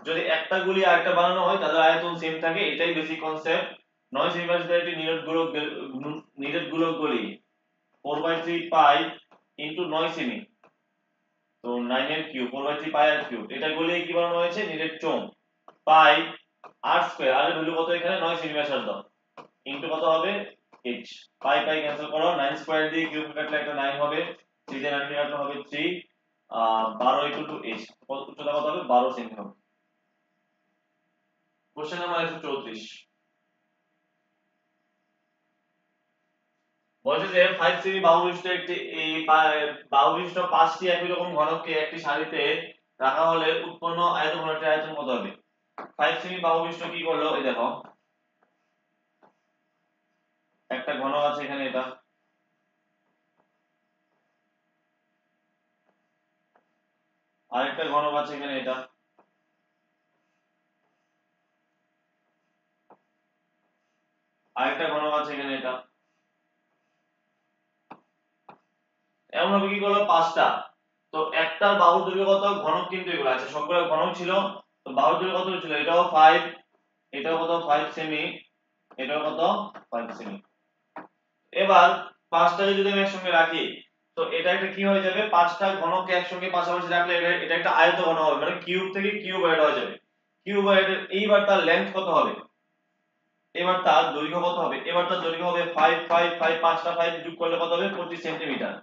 যদি একটা গুলি আর একটা বানানো হয় তাদের আয়তন সেম থাকে, এটাই বেসিক কনসেপ্ট। 9 সেমি ব্যাসার্ধের একটি নিরেট গোলক গলিয়ে 4/3 পাই ইনটু 9 সেমি, তো 9 এর কিউব, 4/3 পাই আর কিউব, এটা গলিয়ে কি বানানো হয়েছে, নিরেট চোঙ। পাই r স্কয়ার, আর এর ভ্যালু কত এখানে, 9 সেমি ব্যাসার্ধ, ইনটু কত হবে, h। পাই পাই ক্যান্সেল করো, 9 স্কয়ার দিয়ে কিউব কাটলে একটা 9 হবে, 3 দিয়ে 9 কাটলে হবে 3, 12 h, উচ্চতা কত হবে, 12 সেমি হবে। কোশ্চেন নাম্বার 134 বলছে যে 5 সেমি বাহু বিশিষ্ট একটি বাহু বিশিষ্ট 5টি একই রকম ঘনককে একটি সারিতে রাখা হলে উৎপন্ন আয়তঘনকের আয়তন কত হবে। 5 সেমি বাহু বিশিষ্ট কি করলো, এই দেখো একটা ঘনক আছে এখানে, এটা আরেকটা ঘনক আছে এখানে, এটা আরেকটা ঘনক আছে এখানে, এটা এমন ভাবে কি করলো, পাঁচটা। তো একটা বাহুর দৈর্ঘ্য কত, ঘনক কিন্তু এগুলো আছে, সবগুলো ঘনক ছিল, তো বাহুর দৈর্ঘ্য কত ছিল, এটাও 5, এটাও কত 5 সেমি, এটাও কত 5 সেমি। এবার পাঁচটাকে যদি আমি একসঙ্গে রাখি, তো এটা একটা কি হয়ে যাবে, পাঁচটা ঘনককে একসঙ্গে পাশাপাশি রাখলে এটা একটা আয়তঘন হবে, মানে কিউব থেকে কিউবয়েড হয়ে যাবে। কিউবয়েডের এইবার তার লেন্থ কত হবে, এবার তার দৈর্ঘ্য কত হবে, এবার তার দৈর্ঘ্য হবে 5 5 5, পাঁচটা 5 যোগ করলে কত হবে, 25 সেন্টিমিটার।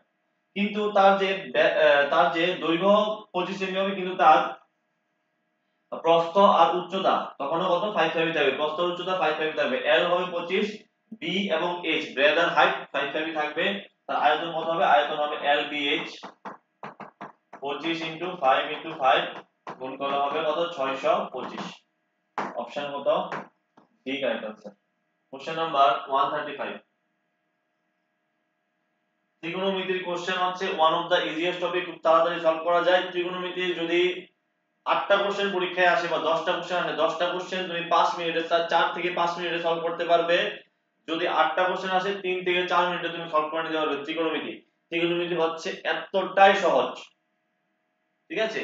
কিন্তু তার যে দৈর্ঘ্য 25 সেমি হবে, কিন্তু তার প্রস্থ আর উচ্চতা তখনও কত, 5 5 থাকবে, প্রস্থ আর উচ্চতা 5 5 থাকবে, l হবে 25, b এবং h ব্রেথ আর হাইট 5 5 থাকবে। তার আয়তন কত হবে, আয়তন হবে lbh, 25 * 5 * 5 গুণ করলে হবে কত, 625। অপশন কত, D correct answer. Question number 135 ত্রিকোণমিতির কোশ্চেন হচ্ছে one of the easiest topic, খুব তাড়াতাড়ি সলভ করা যায়। ত্রিকোণমিতির যদি 8টা কোশ্চেন পরীক্ষায় আসে বা 10টা কোশ্চেন আসে, 10টা কোশ্চেন তুমি 5 মিনিটে, 4 থেকে 5 মিনিটে সলভ করতে পারবে। যদি 8টা কোশ্চেন আসে 3 থেকে 4 মিনিটে তুমি সলভ করে নিতে পারবে ত্রিকোণমিতি। ত্রিকোণমিতি হচ্ছে এতটাই সহজ, ঠিক আছে।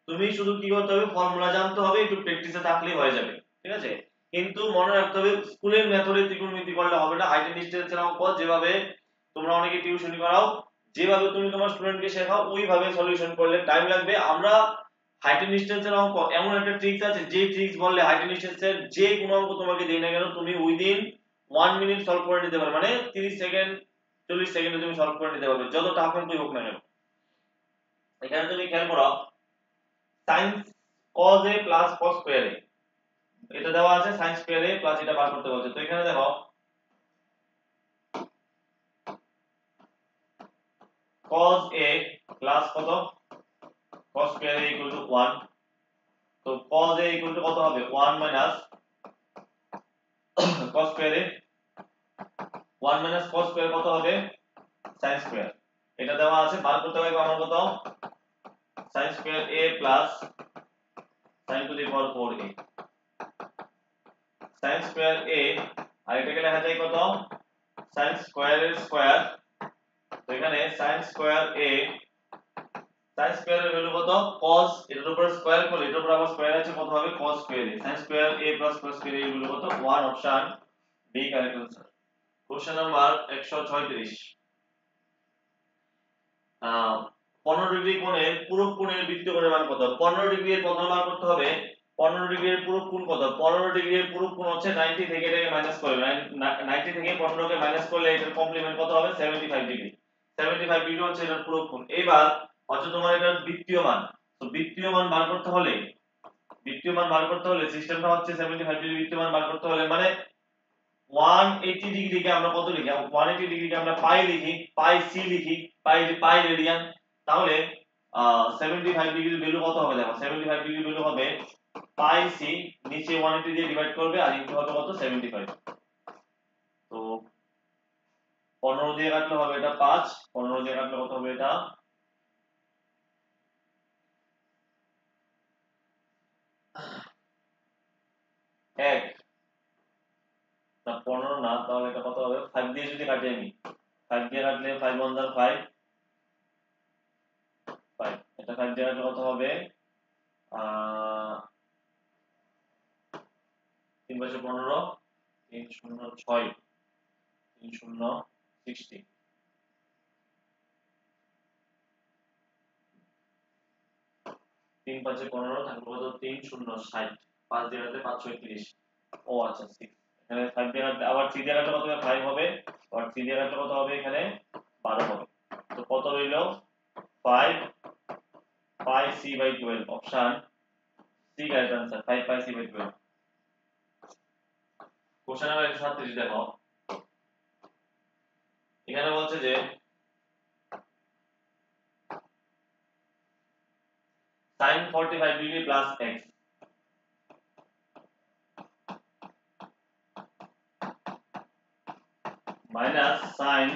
তুমি শুধু কি করতে হবে, ফর্মুলা জানতে হবে, একটু প্র্যাকটিসে থাকলেই হয়ে যাবে, ঠিক আছে। কিন্তু মনে রাখতে হবে স্কুলের মেথডে ত্রিকোণমিতি করলে হবে না। হাইট এন্ড ডিসটেন্সের অঙ্ক যেভাবে তোমরা অনেকে টিউশনি করাও, যেভাবে তুমি তোমার স্টুডেন্টকে শেখাও ওইভাবে সলিউশন করলে টাইম লাগবে। আমরা হাইট এন্ড ডিসটেন্সের অঙ্ক এমন একটা ট্রিক্স আছে, যে ট্রিক্স বললে হাইট এন্ড ডিসটেন্সের যে কোনো অঙ্ক তোমাকে দেই না কেন তুমি উইদিন 1 মিনিট সলভ করে নিতে পারবে, মানে 30 সেকেন্ড 40 সেকেন্ডে তুমি সলভ করে নিতে পারবে, যত টাফ অঙ্কই হোক না কেন। এখানে তুমি খেয়াল করো sin cos a plus cos square a, এটা দেওয়া আছে sin square a প্লাস এটা বার করতে বলছে। তো এখানে দেখো cos a প্লাস কত cos square a equal to 1, তো cos a equal to কত হবে 1 minus cos square a, 1 minus cos square কত হবে sin square, এটা দেওয়া আছে, বার করতে হবে আমার কত sin square a plus sin to the power 4a, sin square a আর এটাকে লেখা যায় কত sin square এর স্কয়ার। তো এখানে sin square a, sin square এর ভ্যালু কত cos, এটার উপর স্কয়ার করলে এটার উপর আবার স্কয়ার আছে, কত হবে cos square a, sin square a plus cos square a এর ভ্যালু কত 1, option B correct answer. Question number 136, 15 degree কোণের পূরক কোণের বৃত্তীয় কোণের মান কত। 15 ডিগ্রি এর প্রথম বার করতে হবে 15 ডিগ্রি এর পূরক কোণ কত। 15 ডিগ্রি এর পূরক কোণ হচ্ছে 90 থেকে এটাকে মাইনাস করবে, 90 থেকে 15 কে মাইনাস করলে এটার কমপ্লিমেন্ট কত হবে 75 ডিগ্রি, 75 ডিগ্রি হচ্ছে এটার পূরক কোণ। এবার হচ্ছে তোমার এটার বৃত্তীয় মান, তো বৃত্তীয় মান বার করতে হলে সিস্টেমটা হচ্ছে 75 ডিগ্রি বৃত্তীয় মান বার করতে হলে মানে 180 ডিগ্রিকে আমরা কত লিখি, 180 ডিগ্রিকে আমরা পাই লিখি, পাই সি লিখি, পাই রেডিয়ান। তাহলে 75 ডিগ্রির ভ্যালু কত হবে দেখো, 75 ডিগ্রির ভ্যালু হবে পাই সি, নিচে 180 দিয়ে ডিভাইড করবে আর ইনটু হবে কত 75। তো 15 দিয়ে কাটলে হবে এটা 5, 15 দিয়ে কাটলে কত হবে এটা 1 না 15 না, তাহলে এটা কত হবে 5 দিয়ে যদি কাটি আমি, 5 দিয়ে কাটলে 5 1 5 5, এটা 5 দিয়ে কাটলে কত হবে 3 5 15, 3 0 6, 3 0 60, 3 5 15 থাকবে কত 3 0 60, 5 দিয়ে কাটলে 5 6 30, ও আচ্ছা 6, এখানে 5 দিয়ে কাটলে আবার 3 দিয়ে কাটলে কত হবে 5 হবে, আর 3 দিয়ে কাটলে কত হবে এখানে 12 হবে। তো কত রইল 5 pi C by 12, option C correct answer 5 pi C by 12। Question number 137 দেখো, এখানে বলছে যে sin 45 degree plus x minus sin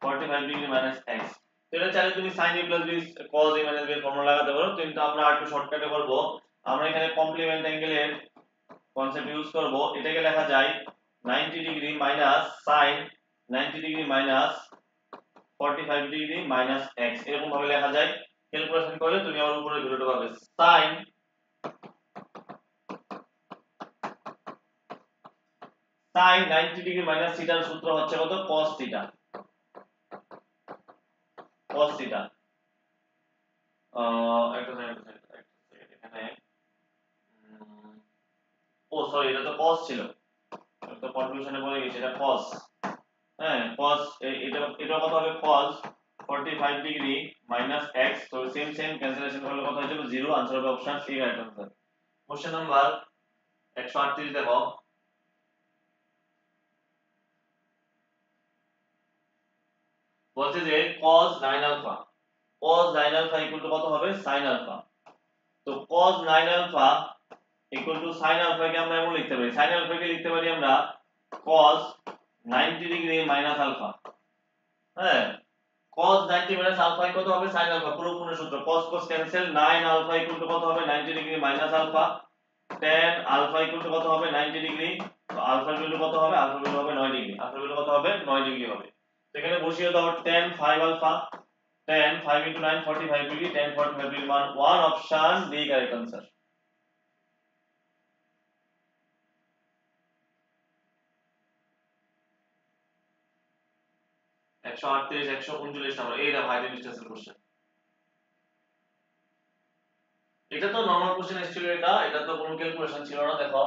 45 degree minus x, তো এটা চাইলে তুমি sin a plus b cos a minus b এর ফর্মুলা লাগাতে পারো, কিন্তু আমরা একটু শর্টকাটে করব। আমরা এখানে কমপ্লিমেন্ট অ্যাঙ্গেলের কনসেপ্ট ইউজ করব। এটাকে লেখা যায় 90 degree minus sin 90 degree minus 45 degree minus x, এরকম ভাবে লেখা যায়। ক্যালকুলেশন করলে তুমি আমার উপরে ভ্যালুটা পাবে। sin 90 ডিগ্রি মাইনাস থিটার সূত্র হচ্ছে কত cos থিটা, cos থিটা একটা সেকেন্ড এখানে ও সরি এটা তো cos ছিল, তো কনফিউশনে পড়ে গেছে, এটা cos, হ্যাঁ cos, এটা কত হবে cos 45 ডিগ্রি মাইনাস x, তো সেম ক্যান্সেলেশন করলে কত হয়ে যাবে 0, आंसर হবে option C right answer. Question number 138 দেখো, বলছে যে cos 9 alpha, cos 9 alpha equal to কত হবে sin আলফা। তো cos 9 alpha equal to sin alpha কে আমরা এমন লিখতে পারি, sin আলফা কে লিখতে পারি আমরা cos 90 ডিগ্রি মাইনাস আলফা, হ্যাঁ cos 90 মাইনাস আলফা কত হবে sin আলফা, পুরো কোণের সূত্র cos cos cancel, 9 alpha equal to কত হবে 90 ডিগ্রি মাইনাস আলফা, tan আলফা ইকুয়াল টু কত হবে 90 ডিগ্রি, তো আলফার ভ্যালু কত হবে, আলফার ভ্যালু হবে 9 ডিগ্রি, আলফার ভ্যালু কত হবে 9 ডিগ্রি হবে। এখানে বসিয়ে দাও tan 5 alpha, tan 5 into 9 45 degree, tan 45 degree মান 1, option D correct answer. 138 139 number, এই দেখো হাইড্রোজেন ডিসটেন্সের কোশ্চেন। এটা তো নরমাল কোশ্চেন এসেছিল, এটা তো কোনো ক্যালকুলেশন ছিল না। দেখো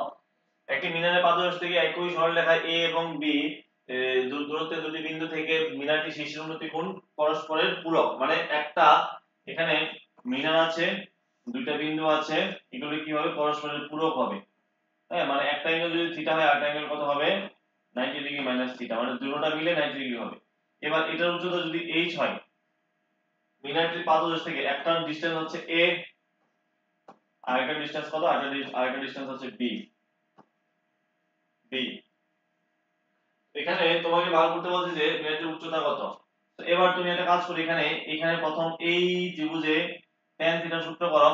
একটি মিনারের পাদদেশ থেকে একই সরলরেখায় এ এবং বি দূরত্বে দুটি বিন্দু থেকে মিনারটি শীর্ষের উন্নতি কোণ পরস্পরের পূরক, মানে একটা এখানে মিনার আছে, দুইটা বিন্দু আছে, এগুলো কি হবে পরস্পরের পূরক হবে। হ্যাঁ, মানে একটা অ্যাঙ্গেল যদি থিটা হয় আরেকটা অ্যাঙ্গেল কত হবে 90 ডিগ্রি মাইনাস থিটা, মানে দুটোটা মিলে 90 ডিগ্রি হবে। এবার এটার উচ্চতা যদি h হয়, মিনারটির পাদদেশ থেকে একটা ডিসটেন্স হচ্ছে a, আরেকটা ডিসটেন্স কত, আরেকটা ডিসটেন্স হচ্ছে b। এখানে তোমাকে বার করতে বলছে যে মিনারটির উচ্চতা কত। তো এবার তুমি একটা কাজ করো, এখানে প্রথম এই ত্রিভুজে tan থিটা সূত্র করো।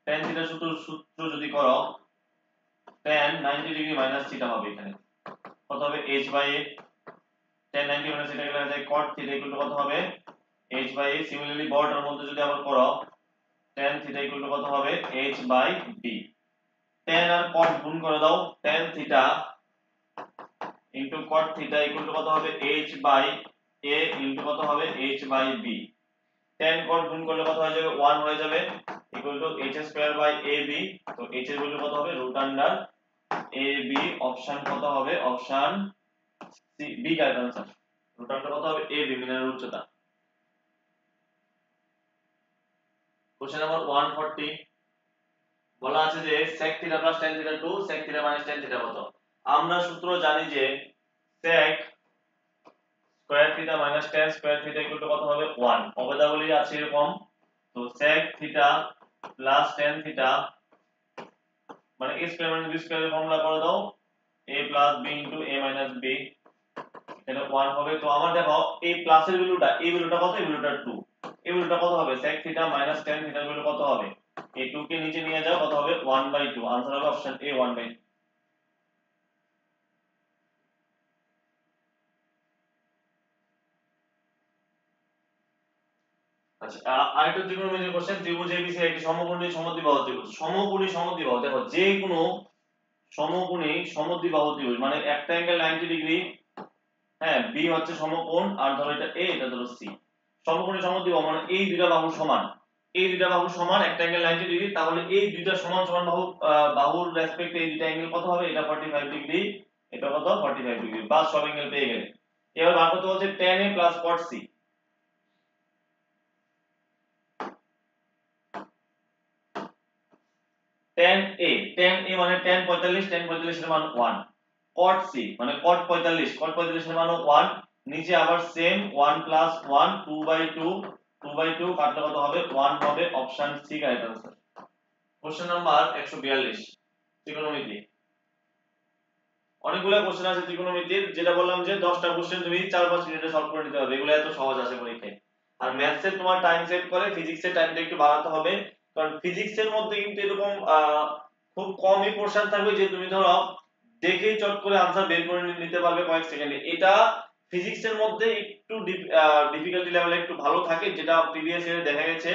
tan থিটা সূত্র যদি করো, tan 90 ডিগ্রি মাইনাস থিটা হবে, এখানে কত হবে h by a। tan 90 minus theta গেলে যায় cot থিটা ইকুয়াল টু কত হবে h বাই a। সিমিলারলি বড়টার মধ্যে যদি আবার করো, tan থিটা ইকুয়াল টু কত হবে h বাই b। tan আর cot গুণ করে দাও, tan theta into cot theta equal to কত হবে h বাই a ইনটু কত হবে h by b। tan cot গুণ করলে কত হয়ে যাবে 1 হয়ে যাবে, equal to h square by ab। তো h এর ভ্যালু কত হবে রুট আন্ডার ab। অপশন কত হবে, option C B correct answer. Root under কত হবে ab, মিনারের উচ্চতা। কোশ্চেন নাম্বার 140 বলা আছে যে sec theta plus tan theta to sec theta minus tan theta কত। আমরা সূত্র জানি যে sec square theta minus tan square theta equal to কত হবে 1। অবেদাবলী আছে এরকম, তো sec theta plus tan theta মানে a square minus b square এর ফর্মুলা করে দাও, a plus b into a minus b, এটা 1 হবে। তো আমার দেখো এই প্লাসের ভ্যালুটা, এই ভ্যালুটা কত, এই ভ্যালুটা 2, এই ভ্যালুটা কত হবে sec থিটা মাইনাস tan থিটার ভ্যালু কত হবে, এই 2 কে নিচে নিয়ে যাও, কত হবে 1/2। आंसर হবে অপশন এ 1/2। আচ্ছা, আরেকটা ত্রিকোণমিতির কোশ্চেন। ত্রিভুজ ABC একটি সমকোণী সমদ্বিবাহু ত্রিভুজ। সমকোণী সমদ্বিবাহু, দেখো যে কোনো সমকোণী সমদ্বিবাহু ত্রিভুজ মানে একটা অ্যাঙ্গেল 90 ডিগ্রি, হ্যাঁ B হচ্ছে সমকোণ, আর ধরো এটা A, এটা ধরো C। সমকোণী সমদ্বিবাহু মানে এই দুইটা বাহু সমান, এই দুইটা বাহু সমান, একটা অ্যাঙ্গেল 90 ডিগ্রি, তাহলে এই দুইটা সমান সমান বাহুর রেসপেক্টে এই দুইটা অ্যাঙ্গেল কত হবে, এটা 45 ডিগ্রি, এটা কত 45 ডিগ্রি, বাস সব অ্যাঙ্গেল পেয়ে গেলে। এবার বার করতে বলছে tan A plus cot C। tan A মানে tan 45, tan 45 এর মান 1। cot C মানে cot 45, cot 45 এর মানও 1। নিচে আবার সেম 1 প্লাস 1, 2/2, 2/2 কাটলে কত হবে 1 হবে, option C correct answer. Question number 142 ত্রিকোণমিতি। অনেকগুলো কোশ্চেন আছে ত্রিকোণমিতির, যেটা বললাম যে 10টা কোশ্চেন তুমি 4-5 মিনিটে সলভ করে নিতে পারবে, এগুলো এত সহজ আছে পরীক্ষায়। আর ম্যাথস এর তোমার টাইম সেভ করে, ফিজিক্স এর টাইমটা একটু বাড়াতে হবে, কারণ ফিজিক্স এর মধ্যে কিন্তু এরকম খুব কমই পোরশন থাকবে যে তুমি ধরো দেখেই চট করে आंसर বের করে নিতে পারবে কয়েক সেকেন্ডে। এটা ফিজিক্স এর মধ্যে একটু ডিফিকাল্টি লেভেল একটু ভালো থাকে, যেটা প্রিভিয়াস ইয়ারে দেখা গেছে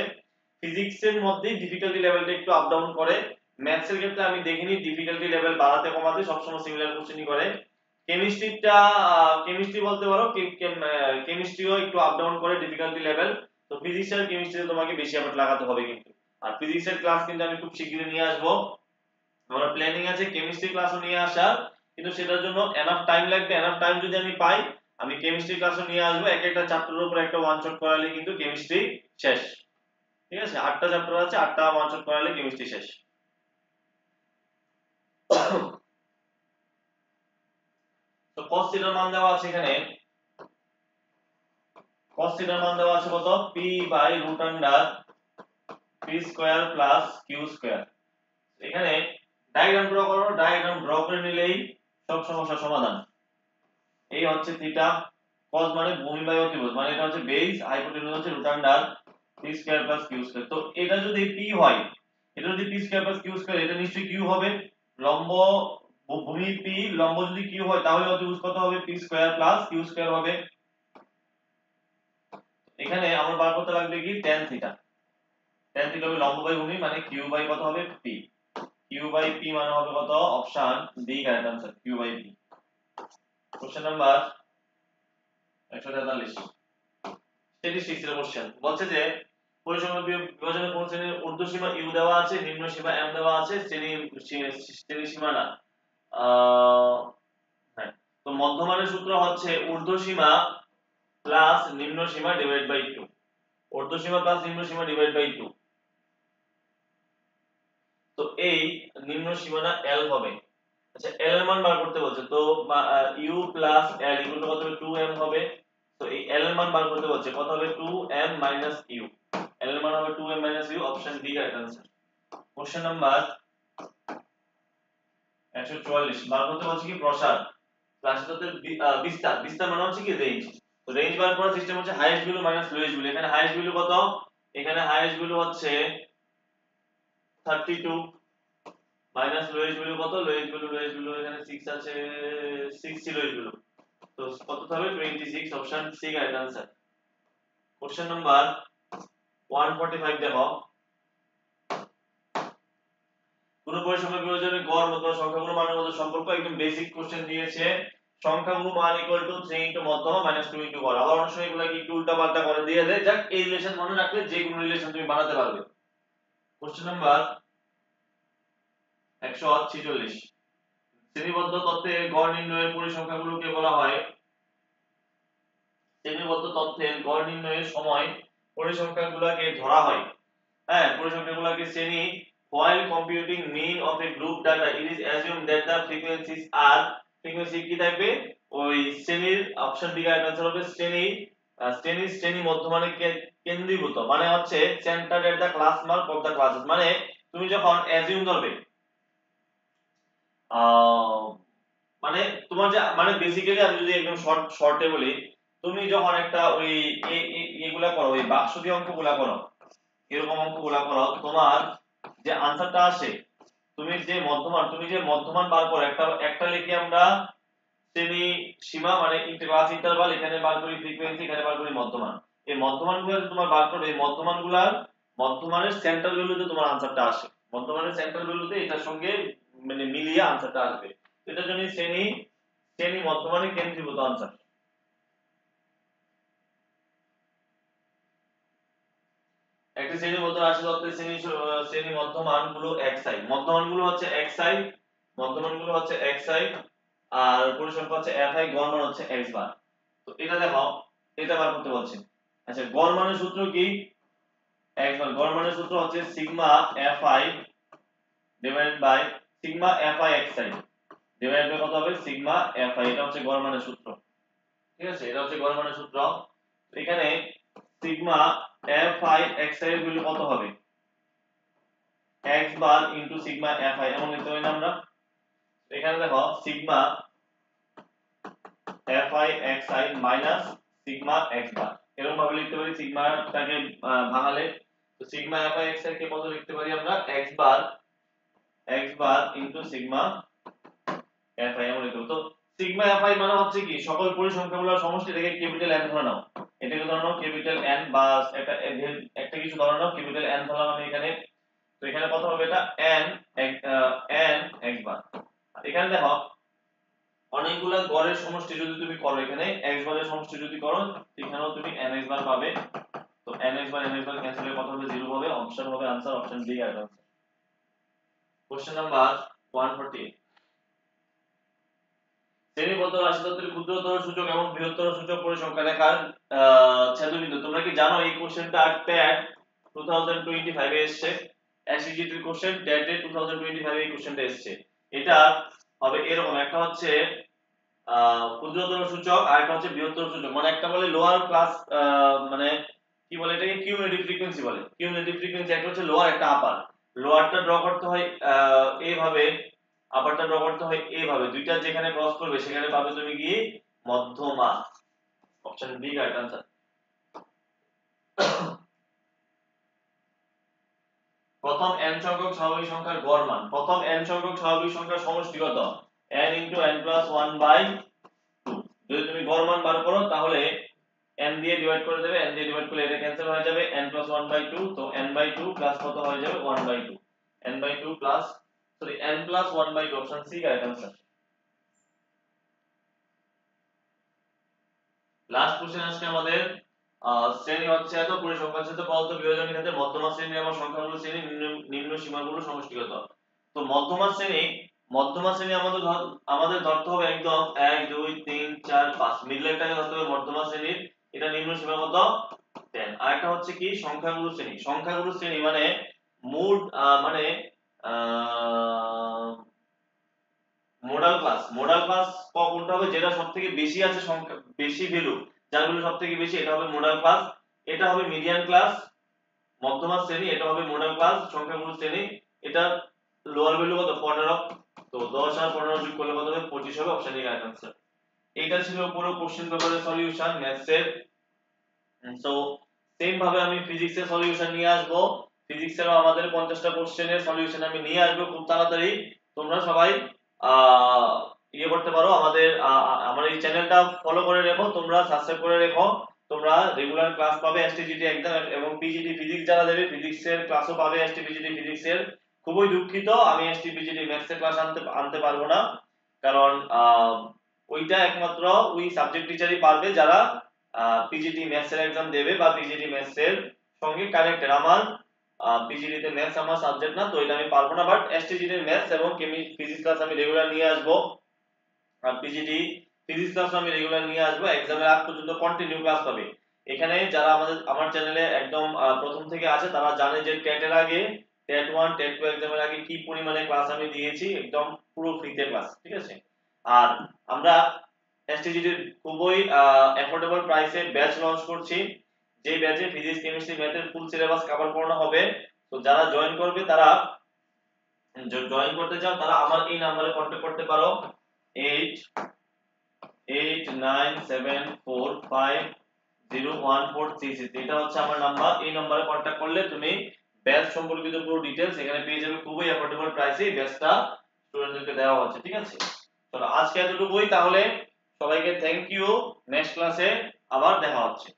ফিজিক্স এর মধ্যে ডিফিকাল্টি লেভেলটা একটু আপ ডাউন করে। ম্যাথস এর ক্ষেত্রে আমি দেখিনি ডিফিকাল্টি লেভেল বাড়াতে কমাতে সবসময় সিমিলার কোশ্চেনই করে। কেমিস্ট্রিটা কেমিস্ট্রি বলতে পারো, কেমিস্ট্রিও একটু আপ ডাউন করে ডিফিকাল্টি লেভেল। তো ফিজিক্স আর কেমিস্ট্রিতে তোমাকে বেশি এফর্ট লাগাতে হবে কিন্তু। আর ফিজিক্স এর ক্লাস কিন্তু আমি খুব শিগগিরই নিয়ে আসবো, আমার প্ল্যানিং আছে কেমিস্ট্রি ক্লাসও নিয়ে আসার, কিন্তু সেটার জন্য এনাফ টাইম লাগবে। এনাফ টাইম যদি আমি পাই, আমি কেমিস্ট্রি ক্লাসও নিয়ে আসবো। এক একটা চ্যাপ্টারের উপর একটা ওয়ান শট করালে কিন্তু কেমিস্ট্রি শেষ। ঠিক আছে, 8টা চ্যাপ্টার আছে, 8টা ওয়ান শট করালে কেমিস্ট্রি শেষ। তো cos থিটার মান দেওয়া আছে এখানে, cos থিটার মান দেওয়া আছে কত p by root under p square plus q square. এখানে ডায়াগ্রাম ড্র করো, ডায়াগ্রাম ড্র করে নিলেই সব সমস্যার সমাধান। এই হচ্ছে থিটা, cos মানে ভূমি বাই অতিভুজ, মানে এটা হচ্ছে বেস, হাইপোটেনিউজ হচ্ছে root under p square plus q square. তো এটা যদি p হয়, এটা যদি p square plus q square, এটা নিশ্চয়ই q হবে। লম্ব ভূমি p লম্ব যদি q হয় তাহলে অতিভুজ কত হবে p square plus q square হবে। এখানে আমার বার করতে লাগবে কি tan থিটা। tan থিটা হবে লম্ব বাই ভূমি মানে q বাই কত হবে p। q বাই p মানে হবে কত option D correct answer q by p। Question number 143 statistics এর কোশ্চেন বলছে যে পরিসংখ্যান বিভাজনের কোন শ্রেণীর ঊর্ধ্ব সীমা u দেওয়া আছে নিম্ন সীমা m দেওয়া আছে শ্রেণী সীমানা হ্যাঁ তো মধ্যমানের সূত্র হচ্ছে ঊর্ধ্ব সীমা প্লাস নিম্ন সীমা ডিভাইড বাই 2 ঊর্ধ্ব সীমা প্লাস নিম্ন সীমা ডিভাইড বাই 2 তো এই নিম্ন সীমানা l হবে। আচ্ছা l এর মান বার করতে বলছে তো u plus l equal to কত হবে 2m হবে। তো এই l এর মান বার করতে বলছে কত হবে 2m u l এর মান হবে 2m u option D correct answer. Question number 144 বার করতে বলছে কি প্রসার রাশিতত্ত্বের বিস্তার বিস্তার মানে হচ্ছে কি রেঞ্জ। তো রেঞ্জ বার করার সিস্টেম হচ্ছে highest value minus lowest value. এখানে হাইয়েস্ট ভ্যালু কত এখানে হাইয়েস্ট ভ্যালু হচ্ছে 32 মাইনাস লোয়েস্ট ভ্যালু কত লোয়েস্ট ভ্যালু এখানে 6 আছে 6 ছিল লোয়েস্ট ভ্যালু তো কত হবে 26 option C correct answer. Question number 145 দেখো কোন পরিসংখ্যান বিভাজনের গড় মধ্যমা সংখ্যাগুলো মানের মধ্যে সম্পর্ক একদম বেসিক কোশ্চেন দিয়েছে সংখ্যাগুলো মান ইকুয়াল টু 3 ইনটু মধ্যমা মাইনাস 2 ইনটু গড়। আবার অনেক সময় এগুলা কি একটু উল্টাপাল্টা করে দিয়ে দেয় যাক এই রিলেশন মনে রাখলে যে কোনো রিলেশন তুমি বানাতে পারবে। কোশ্চেন নাম্বার 146 শ্রেণীবদ্ধ তথ্যে গড় নির্ণয়ের পরিসংখ্যাগুলোকে বলা হয় শ্রেণীবদ্ধ তথ্যের গড় নির্ণয়ের সময় পরিসংখ্যাগুলোকে ধরা হয় হ্যাঁ পরিসংখ্যাগুলোকে শ্রেণী while computing mean of a group data it is assumed that the frequencies are frequency কি থাকবে ওই শ্রেণীর অপশন ডি এর आंसर হবে শ্রেণী মধ্যমানে কেন্দ্রীভূত মানে হচ্ছে centre at the class mark of the classes মানে তুমি যখন অ্যাজিউম ধরবে মানে তোমার যে মানে বেসিক্যালি আমি যদি একদম শর্টে বলি তুমি যখন একটা ওই এগুলা করো ওই বাক্স দিয়ে অঙ্কগুলা করো এরকম অঙ্কগুলা করো তোমার যে আনসারটা আসে তুমি যে মধ্যমান বার করো একটা একটা লিখি আমরা শ্রেণী সীমা মানে ক্লাস ইন্টারভাল এখানে বার করি ফ্রিকোয়েন্সি এখানে বার করি মধ্যমান এই মধ্যমানগুলো যে তোমার বার করবে এই মধ্যমানগুলার মধ্যমানের সেন্টার ভ্যালুতে তোমার আনসারটা আসে মধ্যমানের সেন্টার ভ্যালুতে এটার সঙ্গে মানে মিলিয়ে আনসারটা আসবে এটার জন্য শ্রেণী মধ্যমানে কেন্দ্রীভূত আনসার। একটা শ্রেণীর মধ্যে রাশি তত্ত্বের শ্রেণী মধ্যমানগুলো xi মধ্যমানগুলো হচ্ছে xi মধ্যমানগুলো হচ্ছে xi আর পরিসংখ্যা হচ্ছে fi গড় মান হচ্ছে x বার। তো এটা দেখো এটা বার করতে বলছে। আচ্ছা গড় মানের সূত্র কি x বার গড় মানের সূত্র হচ্ছে sigma fi divided by sigma fi xi divided by কত হবে সিগমা fi এটা হচ্ছে গড় মানের সূত্র ঠিক আছে এটা হচ্ছে গড় মানের সূত্র। এখানে সিগমা fi xi এর ভ্যালু কত হবে x বার ইনটু সিগমা fi এমন লিখতে পারি না আমরা এখানে দেখো sigma fi xi minus sigma x বার এরকম ভাবে লিখতে পারি সিগমাটাকে ভাঙালে তো সিগমা fi xi কে কত লিখতে পারি আমরা x বার ইনটু সিগমা fi এমন লিখতে পারি। তো সিগমা fi মানে হচ্ছে কি সকল পরিসংখ্যাগুলোর সমষ্টি থেকে ক্যাপিটাল n ধরে নাও এটাকে ধরে নাও ক্যাপিটাল n বা একটা কিছু ধরে নাও ক্যাপিটাল n ধরলাম আমি এখানে তো এখানে কত হবে এটা n x বার এখানে দেখো অনেকগুলা গড়ের সমষ্টি যদি তুমি করো এখানে x বারের সমষ্টি যদি করো এখানেও তুমি nx বার পাবে তো nx বার ক্যান্সেল হয়ে কত হবে 0 হবে অপশন হবে आंसर অপশন ডি আর आंसर। কোশ্চেন নাম্বার 148 শ্রেণীবদ্ধ রাশিতত্ত্বের ক্ষুদ্রতর সূচক এবং বৃহত্তর সূচক পরিসংখ্যা লেখার ছেদবিন্দু তোমরা কি জানো এই কোশ্চেনটা ট্যাট 2025 এ এসেছে এসইজিটির কোশ্চেন ট্যাট 2025 এই কোশ্চেনটা এসেছে এটা হবে এরকম একটা হচ্ছে ক্ষুদ্রতর সূচক আর একটা হচ্ছে বৃহত্তর সূচক মানে একটা বলে লোয়ার ক্লাস মানে কি বলে এটাকে কিউমুলেটিভ ফ্রিকোয়েন্সি বলে কিউমুলেটিভ ফ্রিকোয়েন্সি একটা হচ্ছে লোয়ার একটা আপার লোয়ারটা ড্র করতে হয় এইভাবে আপারটা ড্র করতে হয় এইভাবে দুইটা যেখানে ক্রস করবে সেখানে পাবে তুমি কি মধ্যমা অপশন বি কারেক্ট आंसर। প্রথম n সংখ্যক স্বাভাবিক সংখ্যার গড় মান প্রথম n সংখ্যক স্বাভাবিক সংখ্যার সমষ্টি কত n into n plus 1 by 2 যদি তুমি গড় মান বার করো তাহলে n দিয়ে ডিভাইড করে দেবে, n দিয়ে ডিভাইড করলে এটা ক্যান্সেল হয়ে যাবে, n plus 1 by 2, তো n by 2 প্লাস কত হয়ে যাবে 1 by 2, n by 2 plus sorry n plus 1 by 2, option C correct answer. Last question আজকে আমাদের শ্রেণী হচ্ছে এত পরিসংখ্যান সাথে পদার্থ বিভাজনের ক্ষেত্রে মধ্যমা শ্রেণী এবং সংখ্যাগুলো শ্রেণী নিম্ন সীমাগুলো সমষ্টিগত। তো মধ্যমা শ্রেণী আমাদের ধরতে হবে একদম 1 2 3 4 5 মিডলেরটাকে ধরতে হবে মধ্যমা শ্রেণীর, এটা নিম্ন সীমা কত 10। আর একটা হচ্ছে কি সংখ্যাগুলো শ্রেণী মানে মোড মানে মডাল ক্লাস কোনটা হবে যেটা সবথেকে বেশি আছে সংখ্যা বেশি ভ্যালু, যার ভ্যালু সবথেকে বেশি এটা হবে মডাল ক্লাস, এটা হবে মিডিয়ান ক্লাস মধ্যমা শ্রেণী, এটা হবে মডাল ক্লাস সংখ্যাগুলো শ্রেণী, এটা লোয়ার ভ্যালু কত 15, তো 10 আর 15 যোগ করলে কত হবে 25 হবে, অপশন এ রাইট आंसर। এটা ছিল পুরো কোশ্চেন পেপারের সলিউশন ম্যাথস এর। সো সেম ভাবে আমি ফিজিক্স এর সলিউশন নিয়ে আসব, ফিজিক্স এরও আমাদের 50টা কোশ্চেনের সলিউশন আমি নিয়ে আসব খুব তাড়াতাড়ি। তোমরা সবাই ইয়ে করতে পারো, আমার এই চ্যানেলটা ফলো করে রেখো, তোমরা সাবস্ক্রাইব করে রেখো, তোমরা রেগুলার ক্লাস পাবে এসটিজিটি এক্সাম এবং পিজিটি ফিজিক্স যারা দেবে ফিজিক্স এর ক্লাসও পাবে এসটিপিজিটি ফিজিক্স এর। খুবই দুঃখিত আমি এসটিপিজিটি ম্যাথস এর ক্লাস আনতে পারবো না, কারণ ওইটা একমাত্র ওই সাবজেক্ট টিচারই পারবে যারা পিজিটি ম্যাথস এর एग्जाम দেবে বা পিজিটি ম্যাথস এর সঙ্গে কানেক্টেড। আমার পিজিটি তে ম্যাথস আমার সাবজেক্ট না, তো এটা আমি পারবো না, বাট এসটিজি এর ম্যাথস এবং ফিজিক্স ক্লাস আমি রেগুলার নিয়ে আসব। আর পিজিটি ফিজিক্স ক্লাস আমি রেগুলার নিয়ে আসব, এক্সামের আগ পর্যন্ত কন্টিনিউ ক্লাস পাবে। এখানে যারা আমার চ্যানেলে একদম প্রথম থেকে আছে তারা জানে যে টেটের আগে টেট 1 টেট 2 এক্সামের আগে কি পরিমাণে ক্লাস আমি দিয়েছি, একদম পুরো ফ্রিতে ক্লাস, ঠিক আছে। আর আমরা এসটিজিটির খুবই অ্যাফোর্ডেবল প্রাইসে ব্যাচ লঞ্চ করছি, যে ব্যাচে ফিজিক্স কেমিস্ট্রি ম্যাথের ফুল সিলেবাস কভার করানো হবে। তো যারা জয়েন করবে তারা জয়েন করতে চাও তারা আমার এই নম্বরে কন্টাক্ট করতে পারো 8897450146, এটা হচ্ছে আমার নাম্বার। এই নম্বরে কন্টাক্ট করলে তুমি ব্যাচ সম্পর্কিত পুরো ডিটেইলস এখানে পেয়ে যাবে খুবই অ্যাফোর্ডেবল প্রাইসে, এই ব্যাচটা স্টুডেন্টদেরকে দেওয়া হচ্ছে, ঠিক আছে। চলো আজকে এতটুকুই, তাহলে সবাইকে থ্যাংক ইউ, নেক্সট ক্লাসে আবার দেখা হচ্ছে।